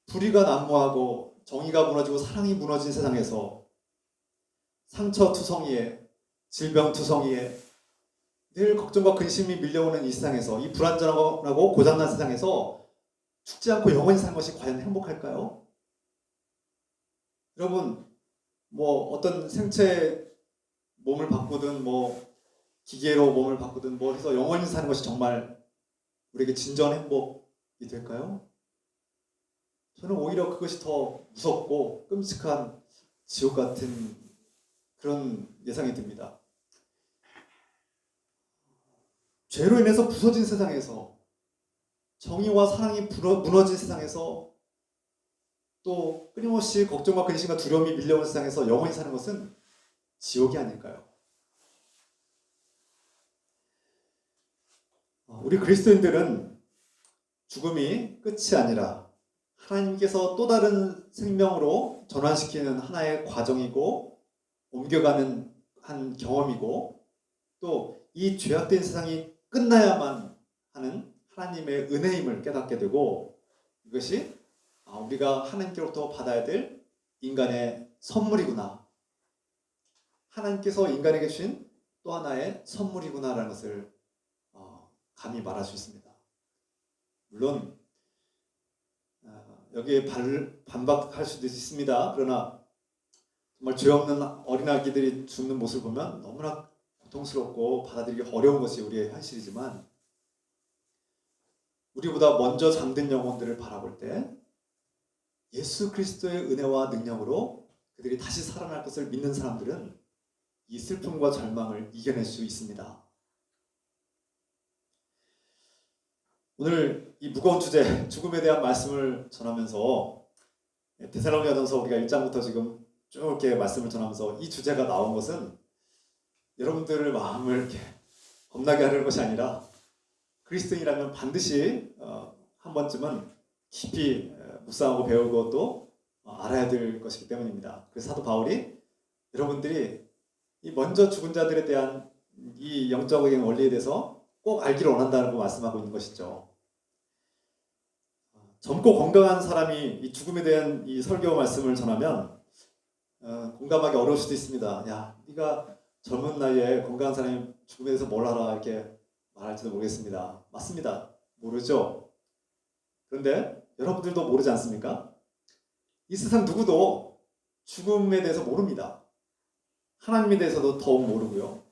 불의가 난무하고 정의가 무너지고 사랑이 무너진 세상에서 상처투성이에 질병투성이에 늘 걱정과 근심이 밀려오는 이 세상에서, 이 불안전하고 고장난 세상에서 죽지 않고 영원히 사는 것이 과연 행복할까요? 여러분, 어떤 생체 몸을 바꾸든 기계로 몸을 바꾸든 해서 영원히 사는 것이 정말 우리에게 진정한 행복이 될까요? 저는 오히려 그것이 더 무섭고 끔찍한 지옥 같은 그런 예상이 듭니다. 죄로 인해서 부서진 세상에서, 정의와 사랑이 무너진 세상에서, 또 끊임없이 걱정과 근심과 두려움이 밀려오는 세상에서 영원히 사는 것은 지옥이 아닐까요? 우리 그리스도인들은 죽음이 끝이 아니라 하나님께서 또 다른 생명으로 전환시키는 하나의 과정이고 옮겨가는 한 경험이고 또 이 죄악된 세상이 끝나야만 하는 하나님의 은혜임을 깨닫게 되고 이것이 우리가 하나님께로부터 받아야 될 인간의 선물이구나, 하나님께서 인간에게 주신 또 하나의 선물이구나라는 것을 감히 말할 수 있습니다. 물론 여기에 반박할 수도 있습니다. 그러나 정말 죄 없는 어린아기들이 죽는 모습을 보면 너무나 고통스럽고 받아들이기 어려운 것이 우리의 현실이지만 우리보다 먼저 잠든 영혼들을 바라볼 때 예수 그리스도의 은혜와 능력으로 그들이 다시 살아날 것을 믿는 사람들은 이 슬픔과 절망을 이겨낼 수 있습니다. 오늘 이 무거운 주제, 죽음에 대한 말씀을 전하면서 데살로니가전서 우리가 1장부터 지금 쭉 이렇게 말씀을 전하면서 이 주제가 나온 것은 여러분들의 마음을 이렇게 겁나게 하려는 것이 아니라 그리스도인이라면 반드시 한 번쯤은 깊이 묵상하고 배우고 또 알아야 될 것이기 때문입니다. 그래서 사도 바울이 여러분들이 이 먼저 죽은 자들에 대한 이 영적인 원리에 대해서 꼭 알기를 원한다는 거 말씀하고 있는 것이죠. 젊고 건강한 사람이 이 죽음에 대한 이 설교 말씀을 전하면 공감하기 어려울 수도 있습니다. 야, 네가 젊은 나이에 건강한 사람이 죽음에 대해서 뭘 알아 이렇게 말할지도 모르겠습니다. 맞습니다. 모르죠. 그런데 여러분들도 모르지 않습니까? 이 세상 누구도 죽음에 대해서 모릅니다. 하나님에 대해서도 더욱 모르고요.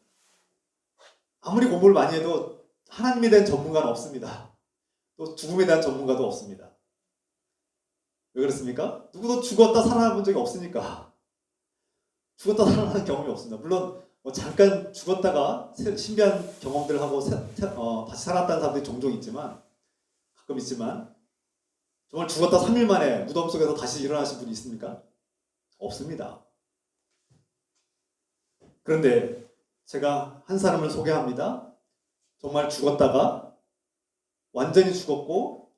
아무리 공부를 많이 해도 하나님에 대한 전문가는 없습니다. 또 죽음에 대한 전문가도 없습니다. 왜 그렇습니까? 누구도 죽었다 살아난 적이 없으니까. 죽었다 살아난 경험이 없습니다. 물론 잠깐 죽었다가 신비한 경험들을 하고 다시 살았다는 사람들이 종종 있지만 가끔 있지만 정말 죽었다 3일 만에 무덤 속에서 다시 일어나신 분이 있습니까? 없습니다. 그런데 제가 한 사람을 소개합니다. 정말 죽었다가 완전히 죽었고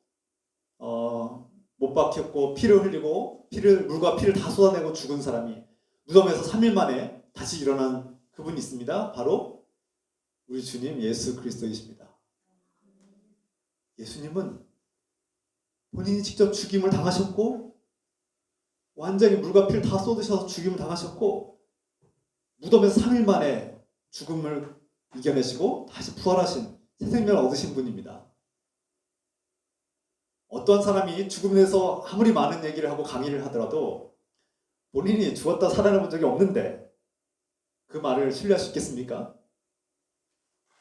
못 박혔고 피를 흘리고 물과 피를 다 쏟아내고 죽은 사람이 무덤에서 3일 만에 다시 일어난 그분이 있습니다. 바로 우리 주님 예수 그리스도이십니다. 예수님은 본인이 직접 죽임을 당하셨고 완전히 물과 피를 다 쏟으셔서 죽임을 당하셨고 무덤에서 3일 만에 죽음을 이겨내시고 다시 부활하신 새 생명을 얻으신 분입니다. 어떠한 사람이 죽음에 대해서 아무리 많은 얘기를 하고 강의를 하더라도 본인이 죽었다 살아나본 적이 없는데 그 말을 신뢰할 수 있겠습니까?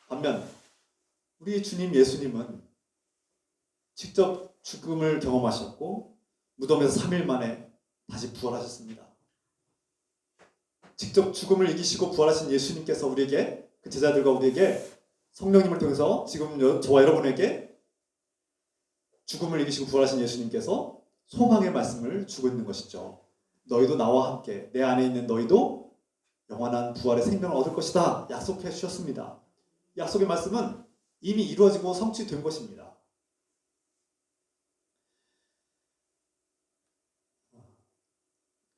반면 우리 주님 예수님은 직접 죽음을 경험하셨고 무덤에서 3일 만에 다시 부활하셨습니다. 직접 죽음을 이기시고 부활하신 예수님께서 우리에게 그 제자들과 우리에게 성령님을 통해서 지금 저와 여러분에게 죽음을 이기시고 부활하신 예수님께서 소망의 말씀을 주고 있는 것이죠. 너희도 나와 함께 내 안에 있는 너희도 영원한 부활의 생명을 얻을 것이다 약속해 주셨습니다. 약속의 말씀은 이미 이루어지고 성취된 것입니다.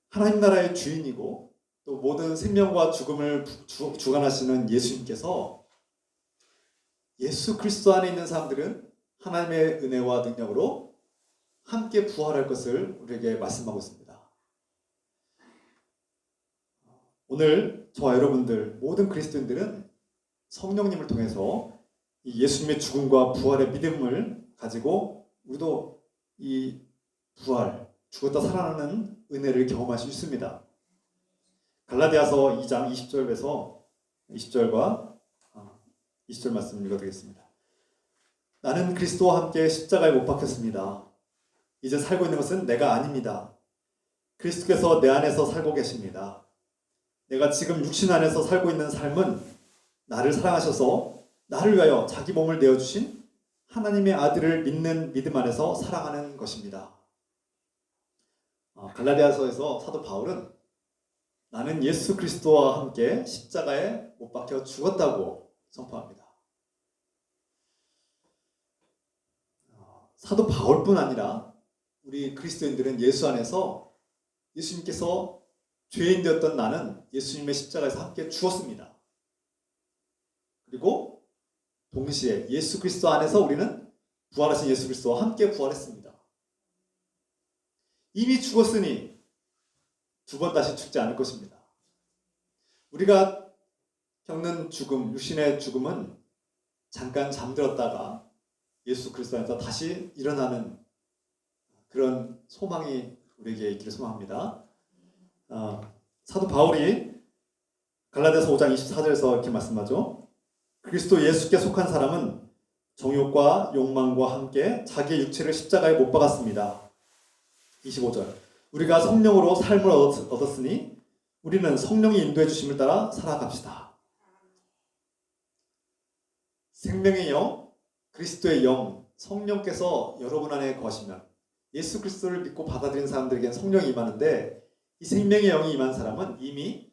하나님 나라의 주인이고 또 모든 생명과 죽음을 주관하시는 예수님께서 예수 그리스도 안에 있는 사람들은 하나님의 은혜와 능력으로 함께 부활할 것을 우리에게 말씀하고 있습니다. 오늘 저와 여러분들 모든 그리스도인들은 성령님을 통해서 이 예수님의 죽음과 부활의 믿음을 가지고 우리도 이 부활, 죽었다 살아나는 은혜를 경험할 수 있습니다. 갈라디아서 2장 20절에서 20절과 20절 말씀 읽어드리겠습니다. 나는 그리스도와 함께 십자가에 못 박혔습니다. 이제 살고 있는 것은 내가 아닙니다. 그리스도께서 내 안에서 살고 계십니다. 내가 지금 육신 안에서 살고 있는 삶은 나를 사랑하셔서 나를 위하여 자기 몸을 내어주신 하나님의 아들을 믿는 믿음 안에서 살아가는 것입니다. 갈라디아서에서 사도 바울은 나는 예수 그리스도와 함께 십자가에 못 박혀 죽었다고 선포합니다. 사도 바울뿐 아니라 우리 그리스도인들은 예수 안에서 예수님께서 죄인 되었던 나는 예수님의 십자가에서 함께 죽었습니다. 그리고 동시에 예수 그리스도 안에서 우리는 부활하신 예수 그리스도와 함께 부활했습니다. 이미 죽었으니 두 번 다시 죽지 않을 것입니다. 우리가 겪는 죽음, 육신의 죽음은 잠깐 잠들었다가 예수 그리스도 안에서 다시 일어나는 그런 소망이 우리에게 있기를 소망합니다. 사도 바울이 갈라디아서 5장 24절에서 이렇게 말씀하죠. 그리스도 예수께 속한 사람은 정욕과 욕망과 함께 자기의 육체를 십자가에 못 박았습니다. 25절 우리가 성령으로 삶을 얻었으니 우리는 성령이 인도해 주심을 따라 살아갑시다. 생명의 영, 그리스도의 영, 성령께서 여러분 안에 거하시면 예수 그리스도를 믿고 받아들인 사람들에게는 성령이 임하는데 이 생명의 영이 임한 사람은 이미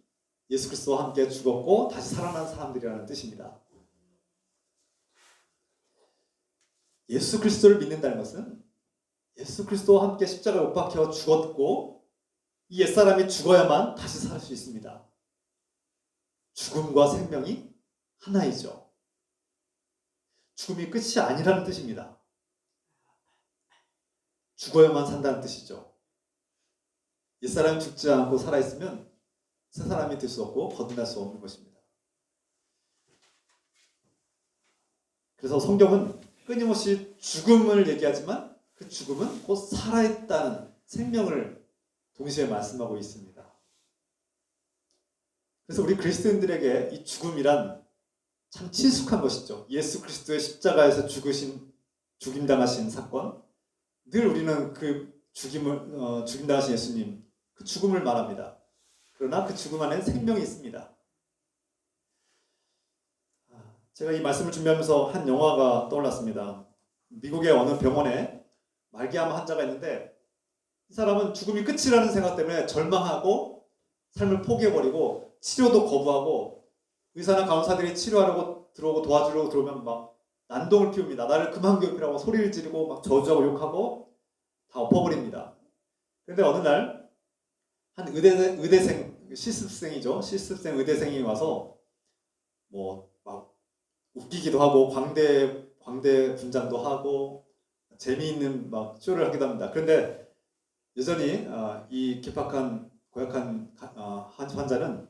예수 그리스도와 함께 죽었고 다시 살아난 사람들이라는 뜻입니다. 예수 그리스도를 믿는다는 것은 예수 그리스도와 함께 십자가에 못 박혀 죽었고 이 옛사람이 죽어야만 다시 살 수 있습니다. 죽음과 생명이 하나이죠. 죽음이 끝이 아니라는 뜻입니다. 죽어야만 산다는 뜻이죠. 옛사람이 죽지 않고 살아있으면 새 사람이 될 수 없고 거듭날 수 없는 것입니다. 그래서 성경은 끊임없이 죽음을 얘기하지만 그 죽음은 곧 살아있다는 생명을 동시에 말씀하고 있습니다. 그래서 우리 그리스도인들에게 이 죽음이란 참 친숙한 것이죠. 예수 그리스도의 십자가에서 죽임당하신 사건, 늘 우리는 그 죽임당하신 예수님, 그 죽음을 말합니다. 그러나 그 죽음 안에는 생명이 있습니다. 제가 이 말씀을 준비하면서 한 영화가 떠올랐습니다. 미국의 어느 병원에 말기암 환자가 있는데 이 사람은 죽음이 끝이라는 생각 때문에 절망하고 삶을 포기해버리고 치료도 거부하고 의사나 간호사들이 치료하려고 들어오고 도와주려고 들어오면 막 난동을 피웁니다. 나를 그만 괴롭히라고 소리를 지르고 막 저주하고 욕하고 다 엎어버립니다. 그런데 어느 날 한 의대생 실습생이죠. 실습생 의대생이 와서 뭐 막 웃기기도 하고 광대 분장도 하고 재미있는 막 쇼를 하기도 합니다. 그런데 여전히 이 괴팍한 고약한 환자는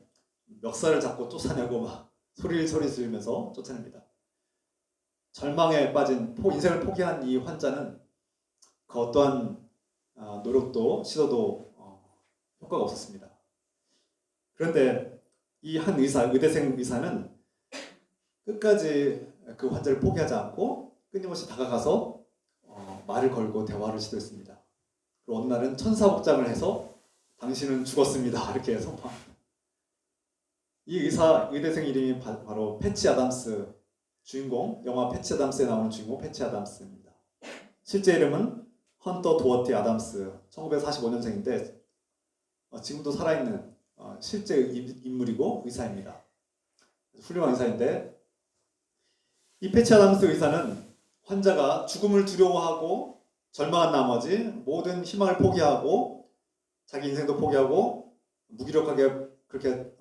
멱살을 잡고 쫓아내고 막 소리 지르면서 쫓아냅니다. 절망에 빠진 인생을 포기한 이 환자는 그 어떠한 노력도 시도도 효과가 없었습니다. 그런데 이 한 의대생 의사는 끝까지 그 환자를 포기하지 않고 끊임없이 다가가서 말을 걸고 대화를 시도했습니다. 그리고 어느 날은 천사복장을 해서 당신은 죽었습니다. 이렇게 선포합니다. 이 의대생 이름이 바로 패치 아담스, 주인공, 영화 패치 아담스에 나오는 주인공 패치 아담스입니다. 실제 이름은 헌터 도어티 아담스, 1945년생인데 지금도 살아있는 실제 인물이고 의사입니다. 훌륭한 의사인데 이 패치 아담스 의사는 환자가 죽음을 두려워하고 절망한 나머지 모든 희망을 포기하고 자기 인생도 포기하고 무기력하게 그렇게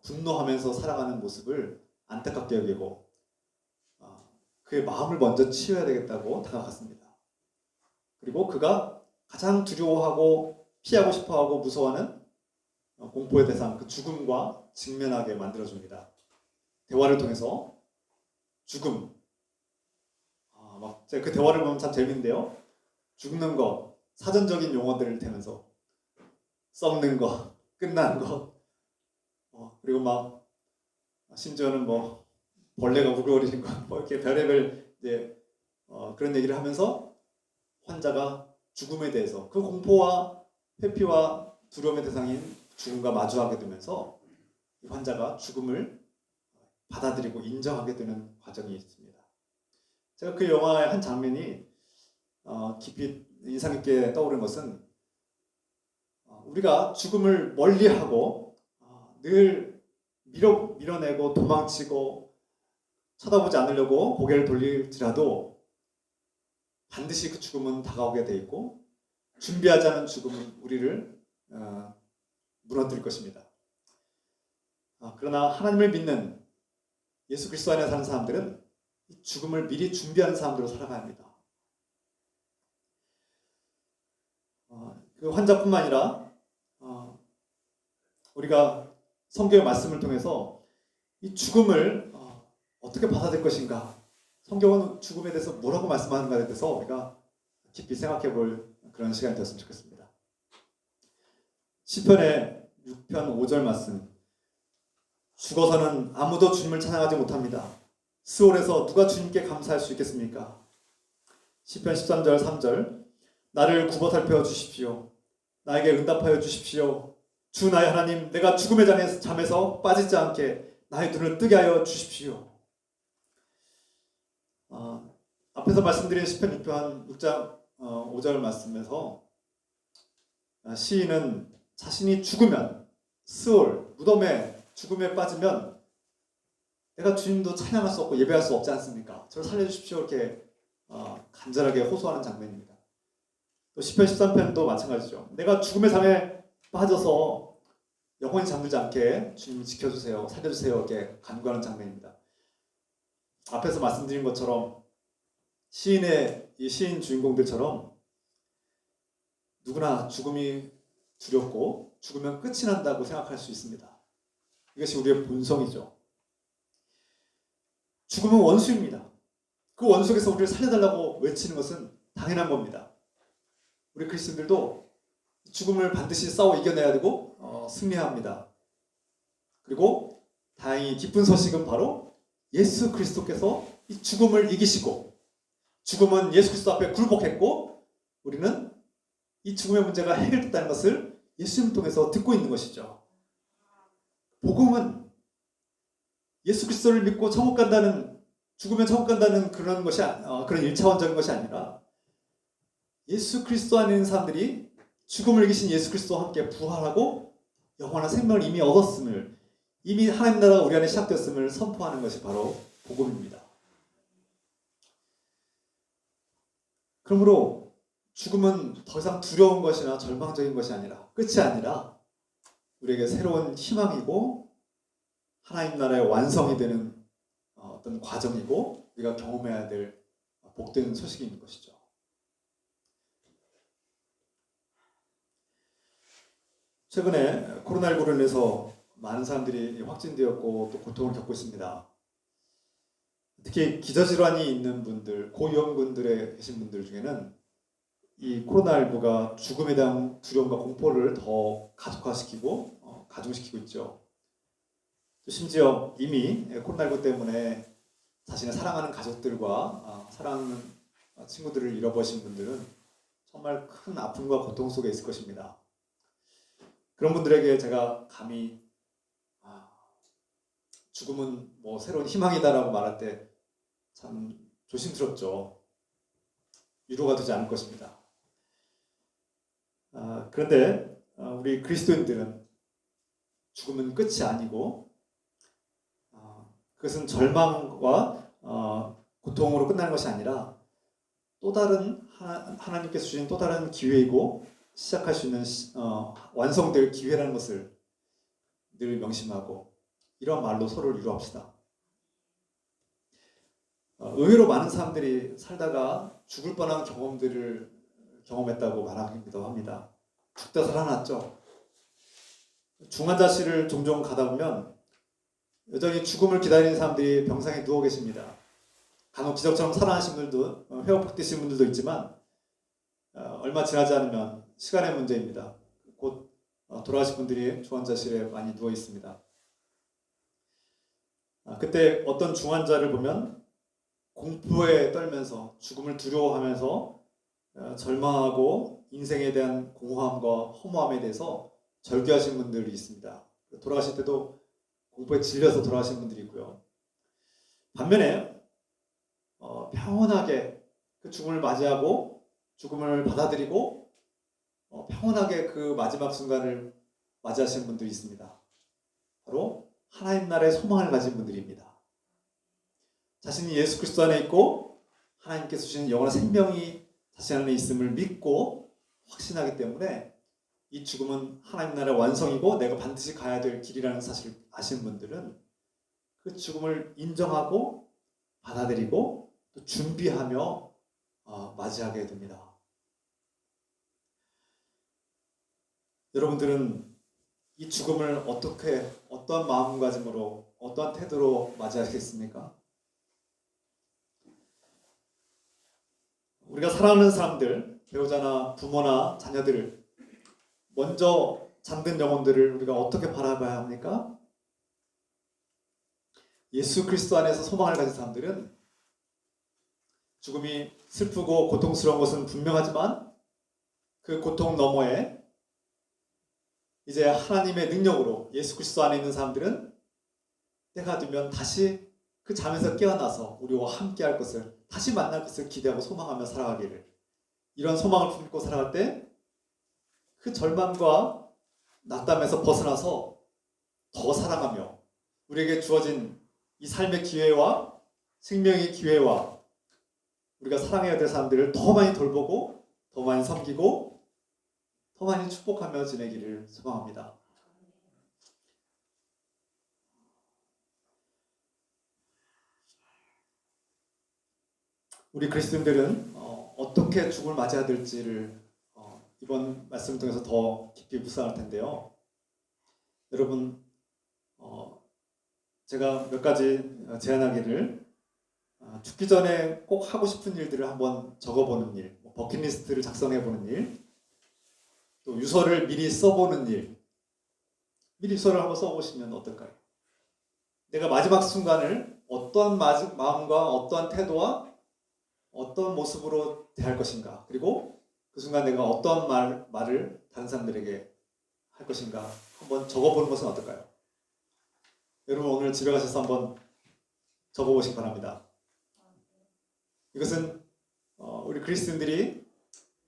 분노하면서 살아가는 모습을 안타깝게 여기고 그의 마음을 먼저 치유해야 되겠다고 다가갔습니다. 그리고 그가 가장 두려워하고 피하고 싶어하고 무서워하는 공포의 대상 그 죽음과 직면하게 만들어줍니다. 대화를 통해서 죽음 막 제가 그 대화를 보면 참 재밌는데요. 죽는 거 사전적인 용어들을 대면서 썩는 거 끝난 거 그리고 막 심지어는 뭐 벌레가 우글거리는 거 뭐 이렇게 별의별 이제 그런 얘기를 하면서 환자가 죽음에 대해서 그 공포와 회피와 두려움의 대상인 죽음과 마주하게 되면서 이 환자가 죽음을 받아들이고 인정하게 되는 과정이 있습니다. 제가 그 영화의 한 장면이 깊이 인상 깊게 떠오른 것은 우리가 죽음을 멀리하고 늘 밀어내고 도망치고 쳐다보지 않으려고 고개를 돌릴지라도 반드시 그 죽음은 다가오게 돼 있고 준비하지 않은 죽음은 우리를 무너뜨릴 것입니다. 그러나 하나님을 믿는 예수 그리스도 안에 사는 사람들은 이 죽음을 미리 준비하는 사람들로 살아가야 합니다. 그 환자뿐만 아니라 우리가 성경의 말씀을 통해서 이 죽음을 어떻게 받아들일 것인가, 성경은 죽음에 대해서 뭐라고 말씀하는가에 대해서 우리가 깊이 생각해 볼 그런 시간이 되었으면 좋겠습니다. 시편의 6편 5절 말씀, 죽어서는 아무도 주님을 찬양하지 못합니다. 스올에서 누가 주님께 감사할 수 있겠습니까? 시편 13절 3절, 나를 굽어 살펴 주십시오. 나에게 응답하여 주십시오. 주 나의 하나님, 내가 죽음의 잠에서 빠지지 않게 나의 눈을 뜨게 하여 주십시오. 앞에서 말씀드린 시편 6편 6장 5절 말씀에서 시인은 자신이 죽으면 스올, 무덤에 죽음에 빠지면 내가 주님도 찬양할 수 없고 예배할 수 없지 않습니까? 저를 살려주십시오 이렇게 간절하게 호소하는 장면입니다. 또 시편 13편도 마찬가지죠. 내가 죽음의 잠에 빠져서 영원히 잠들지 않게 주님 지켜주세요, 살려주세요 이렇게 간구하는 장면입니다. 앞에서 말씀드린 것처럼 이 시인 주인공들처럼 누구나 죽음이 두렵고 죽으면 끝이 난다고 생각할 수 있습니다. 이것이 우리의 본성이죠. 죽음은 원수입니다. 그 원수에서 우리를 살려달라고 외치는 것은 당연한 겁니다. 우리 그리스도인들도 죽음을 반드시 싸워 이겨내야 되고 승리해야 합니다. 그리고 다행히 기쁜 소식은 바로 예수 그리스도께서 이 죽음을 이기시고, 죽음은 예수 그리스도 앞에 굴복했고 우리는 이 죽음의 문제가 해결됐다는 것을 예수님을 통해서 듣고 있는 것이죠. 복음은 예수 그리스도를 믿고 천국 간다는 죽으면 천국 간다는 그런 것이 그런 일차원적인 것이 아니라 예수 그리스도 안에 있는 사람들이 죽음을 이기신 예수 그리스도와 함께 부활하고 영원한 생명을 이미 얻었음을, 이미 하나님 나라가 우리 안에 시작됐음을 선포하는 것이 바로 복음입니다. 그러므로 죽음은 더 이상 두려운 것이나 절망적인 것이 아니라, 끝이 아니라 우리에게 새로운 희망이고 하나님 나라의 완성이 되는 어떤 과정이고 우리가 경험해야 될 복된 소식인 것이죠. 최근에 코로나19로 인해서 많은 사람들이 확진되었고 또 고통을 겪고 있습니다. 특히 기저질환이 있는 분들, 고위험군들에 계신 분들 중에는 이 코로나19가 죽음에 대한 두려움과 공포를 더 가속화시키고 가중시키고 있죠. 또 심지어 이미 코로나19 때문에 자신의 사랑하는 가족들과 사랑하는 친구들을 잃어버리신 분들은 정말 큰 아픔과 고통 속에 있을 것입니다. 그런 분들에게 제가 감히 죽음은 뭐 새로운 희망이다라고 말할 때 참 조심스럽죠. 위로가 되지 않을 것입니다. 그런데 우리 그리스도인들은 죽음은 끝이 아니고 그것은 절망과 고통으로 끝나는 것이 아니라 또 다른 하나님께서 주신 또 다른 기회이고 시작할 수 있는 완성될 기회라는 것을 늘 명심하고 이런 말로 서로를 위로합시다. 의외로 많은 사람들이 살다가 죽을 뻔한 경험들을 경험했다고 말하기도 합니다. 죽다 살아났죠. 중환자실을 종종 가다 보면 여전히 죽음을 기다리는 사람들이 병상에 누워 계십니다. 간혹 기적처럼 살아나신 분들도 회복되신 분들도 있지만 얼마 지나지 않으면 시간의 문제입니다. 곧 돌아가신 분들이 중환자실에 많이 누워 있습니다. 그때 어떤 중환자를 보면 공포에 떨면서 죽음을 두려워하면서 절망하고 인생에 대한 공허함과 허무함에 대해서 절규하신 분들이 있습니다. 돌아가실 때도 공포에 질려서 돌아가신 분들이 있고요. 반면에 평온하게 그 죽음을 맞이하고 죽음을 받아들이고 평온하게 그 마지막 순간을 맞이하시는 분들이 있습니다. 바로 하나님 나라의 소망을 가진 분들입니다. 자신이 예수 그리스도 안에 있고 하나님께서 주시는 영원한 생명이 자신 안에 있음을 믿고 확신하기 때문에 이 죽음은 하나님 나라의 완성이고 내가 반드시 가야 될 길이라는 사실을 아시는 분들은 그 죽음을 인정하고 받아들이고 또 준비하며 맞이하게 됩니다. 여러분들은 이 죽음을 어떻게, 어떠한 마음가짐으로, 어떠한 태도로 맞이하시겠습니까? 우리가 사랑하는 사람들, 배우자나 부모나 자녀들을 먼저 잠든 영혼들을 우리가 어떻게 바라봐야 합니까? 예수 그리스도 안에서 소망을 가진 사람들은 죽음이 슬프고 고통스러운 것은 분명하지만 그 고통 너머에 이제 하나님의 능력으로 예수 그리스도 안에 있는 사람들은 때가 되면 다시 그 잠에서 깨어나서 우리와 함께 할 것을, 다시 만날 것을 기대하고 소망하며 살아가기를, 이런 소망을 품고 살아갈 때 그 절망과 낙담에서 벗어나서 더 사랑하며 우리에게 주어진 이 삶의 기회와 생명의 기회와 우리가 사랑해야 될 사람들을 더 많이 돌보고 더 많이 섬기고 더 많이 축복하며 지내기를 소망합니다. 우리 그리스도인들은 어떻게 죽음을 맞이해야 될지를 이번 말씀을 통해서 더 깊이 묵상할 텐데요. 여러분, 제가 몇 가지 제안하기를, 죽기 전에 꼭 하고 싶은 일들을 한번 적어보는 일, 버킷리스트를 작성해보는 일, 또 유서를 미리 써보는 일, 미리 유서를 한번 써보시면 어떨까요? 내가 마지막 순간을 어떠한 마음과 어떠한 태도와 어떤 모습으로 대할 것인가, 그리고 그 순간 내가 어떠한 말을 다른 사람들에게 할 것인가 한번 적어보는 것은 어떨까요? 여러분 오늘 집에 가셔서 한번 적어보시기 바랍니다. 이것은 우리 그리스도인들이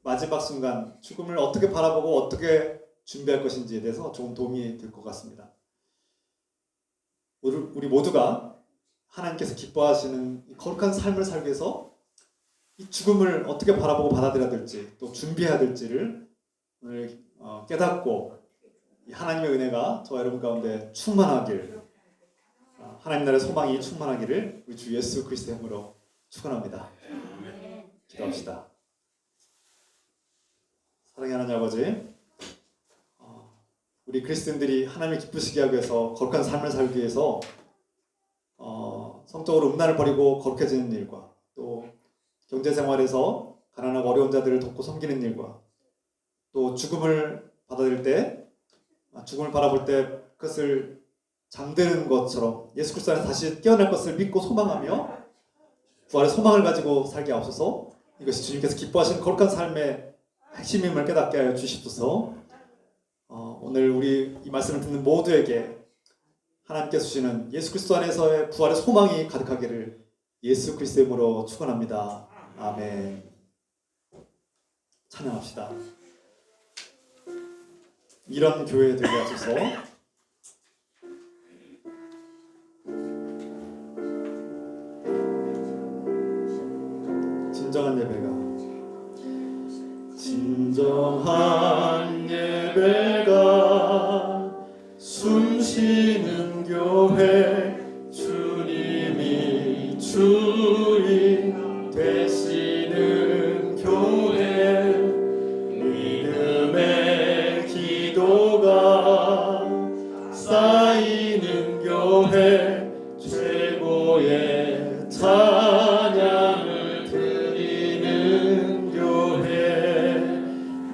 마지막 순간 죽음을 어떻게 바라보고 어떻게 준비할 것인지에 대해서 조금 도움이 될 것 같습니다. 우리 모두가 하나님께서 기뻐하시는 이 거룩한 삶을 살기 위해서 이 죽음을 어떻게 바라보고 받아들여야 될지 또 준비해야 될지를 오늘 깨닫고 이 하나님의 은혜가 저와 여러분 가운데 충만하길, 하나님 나라의 소망이 충만하기를 우리 주 예수 그리스도의 이름으로 축원합니다. 기도합시다. 사랑하는 하나님 아버지, 우리 그리스도인들이 하나님을 기쁘시게 하기 위해서 거룩한 삶을 살기 위해서 성적으로 음란을 버리고 거룩해지는 일과 또 경제생활에서 가난하고 어려운 자들을 돕고 섬기는 일과 또 죽음을 받아들일 때 죽음을 바라볼 때 그것을 잠드는 것처럼 예수 그리스도 안에서 다시 깨어날 것을 믿고 소망하며 부활의 소망을 가지고 살게 하옵소서. 이것이 주님께서 기뻐하시는 거룩한 삶의 핵심임을 깨닫게 하여 주십소서. 오늘 우리 이 말씀을 듣는 모두에게 하나님께서 주시는 예수 그리스도 안에서의 부활의 소망이 가득하기를 예수 그리스도의 이름으로 축원합니다. 아멘. 찬양합시다. 이런 교회 되게 하소서. 진정한 예배가 숨쉬는 교회, 주님이 주인 되시는 교회, 믿음의 기도가 쌓이는 교회, 최고의 찬양을 드리는 교회,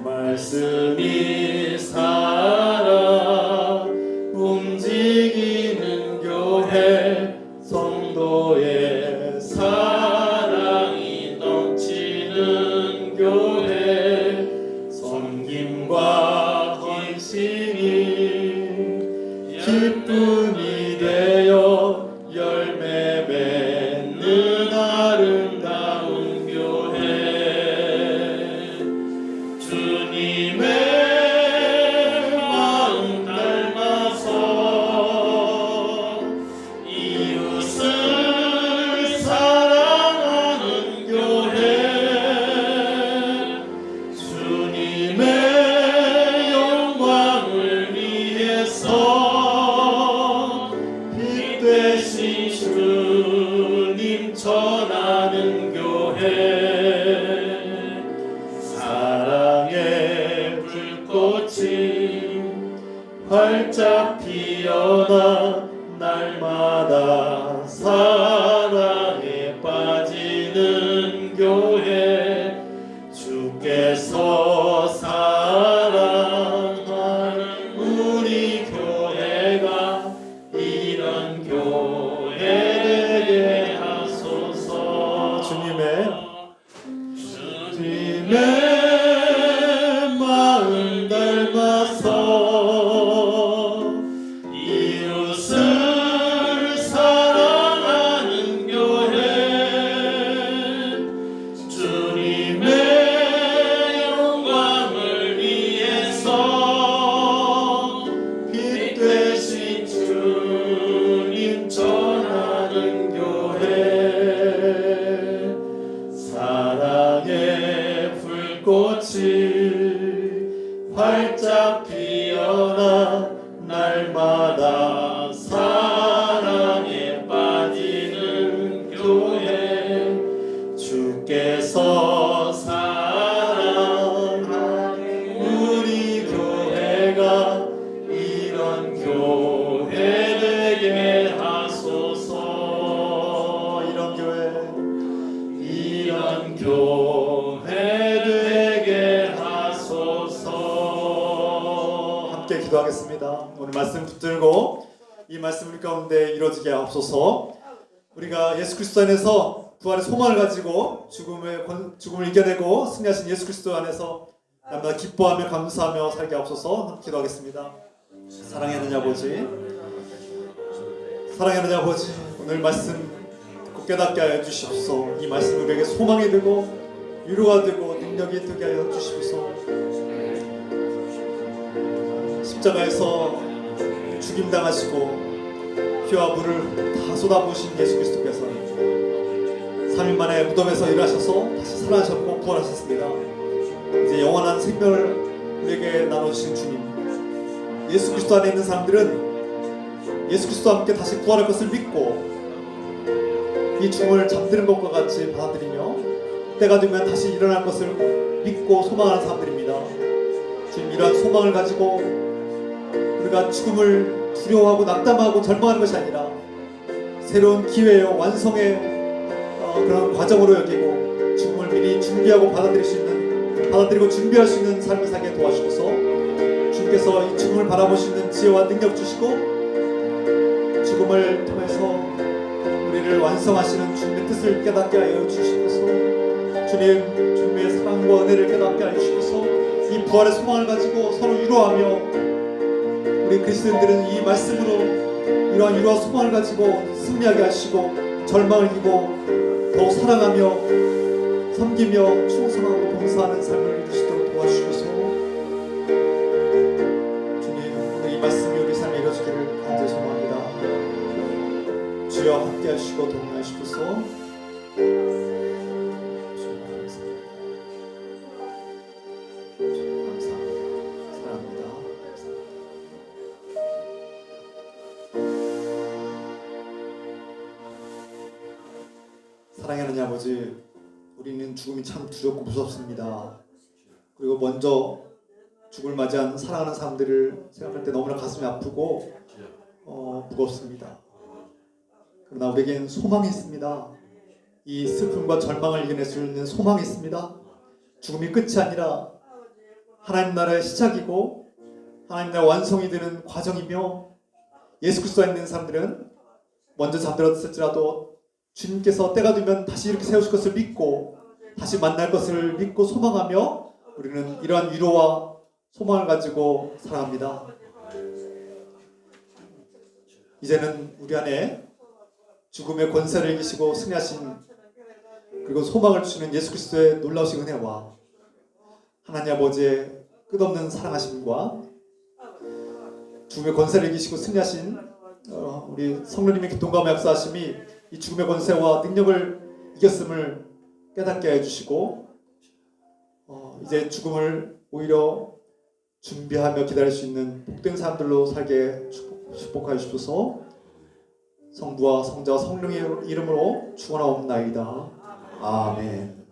말씀이 살아 움직이는 교회, 성도의 사랑이 넘치는 교회, 섬김과 헌신이 기쁨이 되어 열매 맺는 아름다운 교회, 주님의 마음 닮아서 이웃을 사랑하는 교회, 주님의 영광을 위해서 빛 되신 주님 전하는 교회, 사랑의 불꽃이 활짝 피어나 날마다 사랑에 빠지는 교회, 주께서 사랑하는 우리 교회가 이런 교회 되게 하소서. 주님의 마음 닮아서 이웃을 사랑하는 교회, 주님의 영광을 위해서 빛 되신 주님 전하는 교회, 사랑의 불꽃이 활짝 피어나 날마다 사랑에 빠지는 교회, 주께서 사랑하는 우리 교회가 이런 교회 되게 하소서. 이런 교회 되게 하소서. 함께 기도하겠습니다. 오늘 말씀 붙들고 이 말씀 우리 가운데 이루어지게 하옵소서. 우리가 예수 그리스도 안에서 부활의 소망을 가지고 죽음을 이겨내고 승리하신 예수 그리스도 안에서 날마다 기뻐하며 감사하며 살게 하옵소서. 함께 기도하겠습니다. 사랑하는 아버지, 오늘 말씀 듣고 깨닫게 하여 주시옵소서. 이 말씀이 우리에게 소망이 되고 위로가 되고 능력이 되게 하여 주시옵소서. 십자가에서 죽임당하시고 피와 물을 다 쏟아부으신 예수 그리스도께서 3일 만에 무덤에서 일어나셔서 다시 살아나셨고 부활하셨습니다. 이제 영원한 생명을 우리에게 나눠주신 주님, 예수 그리스도 안에 있는 사람들은 예수 그리스도와 함께 다시 부활할 것을 믿고 이 죽음을 잠드는 것과 같이 받아들이며 때가 되면 다시 일어날 것을 믿고 소망하는 사람들입니다. 지금 이러한 소망을 가지고 우리가 죽음을 두려워하고 낙담하고 절망하는 것이 아니라 새로운 기회요 완성의 그런 과정으로 여기고 죽음을 미리 준비하고 받아들이고 준비할 수 있는 삶을 살게 도와주셔서 주님께서 이 죽음을 바라볼 수 있는 지혜와 능력 주시고 죽음을 통해서 우리를 완성하시는 주님의 뜻을 깨닫게 하여 주시옵소서. 주님의 사랑과 은혜를 깨닫게 하여 주시옵소서. 이 부활의 소망을 가지고 서로 위로하며 우리 그리스도인들은 이 말씀으로 이러한 위로와 소망을 가지고 승리하게 하시고 절망을 이기고 더욱 사랑하며 섬기며 충성하고 봉사하는 삶을 이루시도록 도와주시옵소서. 주님, 오늘 이 말씀이 우리 삶에 이루어지기를 간절히 소망합니다. 주여 함께 하시고 동행하시옵소서. 감사합니다. 사랑합니다. 사랑하는 아버지, 우리는 죽음이 참 두렵고 무섭습니다. 그리고 먼저 죽을 맞이한 사랑하는 사람들을 생각할 때 너무나 가슴이 아프고 무겁습니다. 그러나 우리에겐 소망이 있습니다. 이 슬픔과 절망을 이겨낼 수 있는 소망이 있습니다. 죽음이 끝이 아니라 하나님 나라의 시작이고 하나님 나라의 완성이 되는 과정이며 예수 그리스도에 있는 사람들은 먼저 잠들었을지라도 주님께서 때가 되면 다시 이렇게 세우실 것을 믿고 다시 만날 것을 믿고 소망하며 우리는 이러한 위로와 소망을 가지고 살아갑니다. 이제는 우리 안에 죽음의 권세를 이기시고 승리하신 그리고 소망을 주시는 예수 그리스도의 놀라우신 은혜와 하나님 아버지의 끝없는 사랑하심과 죽음의 권세를 이기시고 승리하신 우리 성령님의 기통과 역사하심이 이 죽음의 권세와 능력을 이겼음을 깨닫게 해주시고 이제 죽음을 오히려 준비하며 기다릴 수 있는 복된 사람들로 살게 축복하여 주셔서 성부와 성자와 성령의 이름으로 축원하옵나이다. 아멘.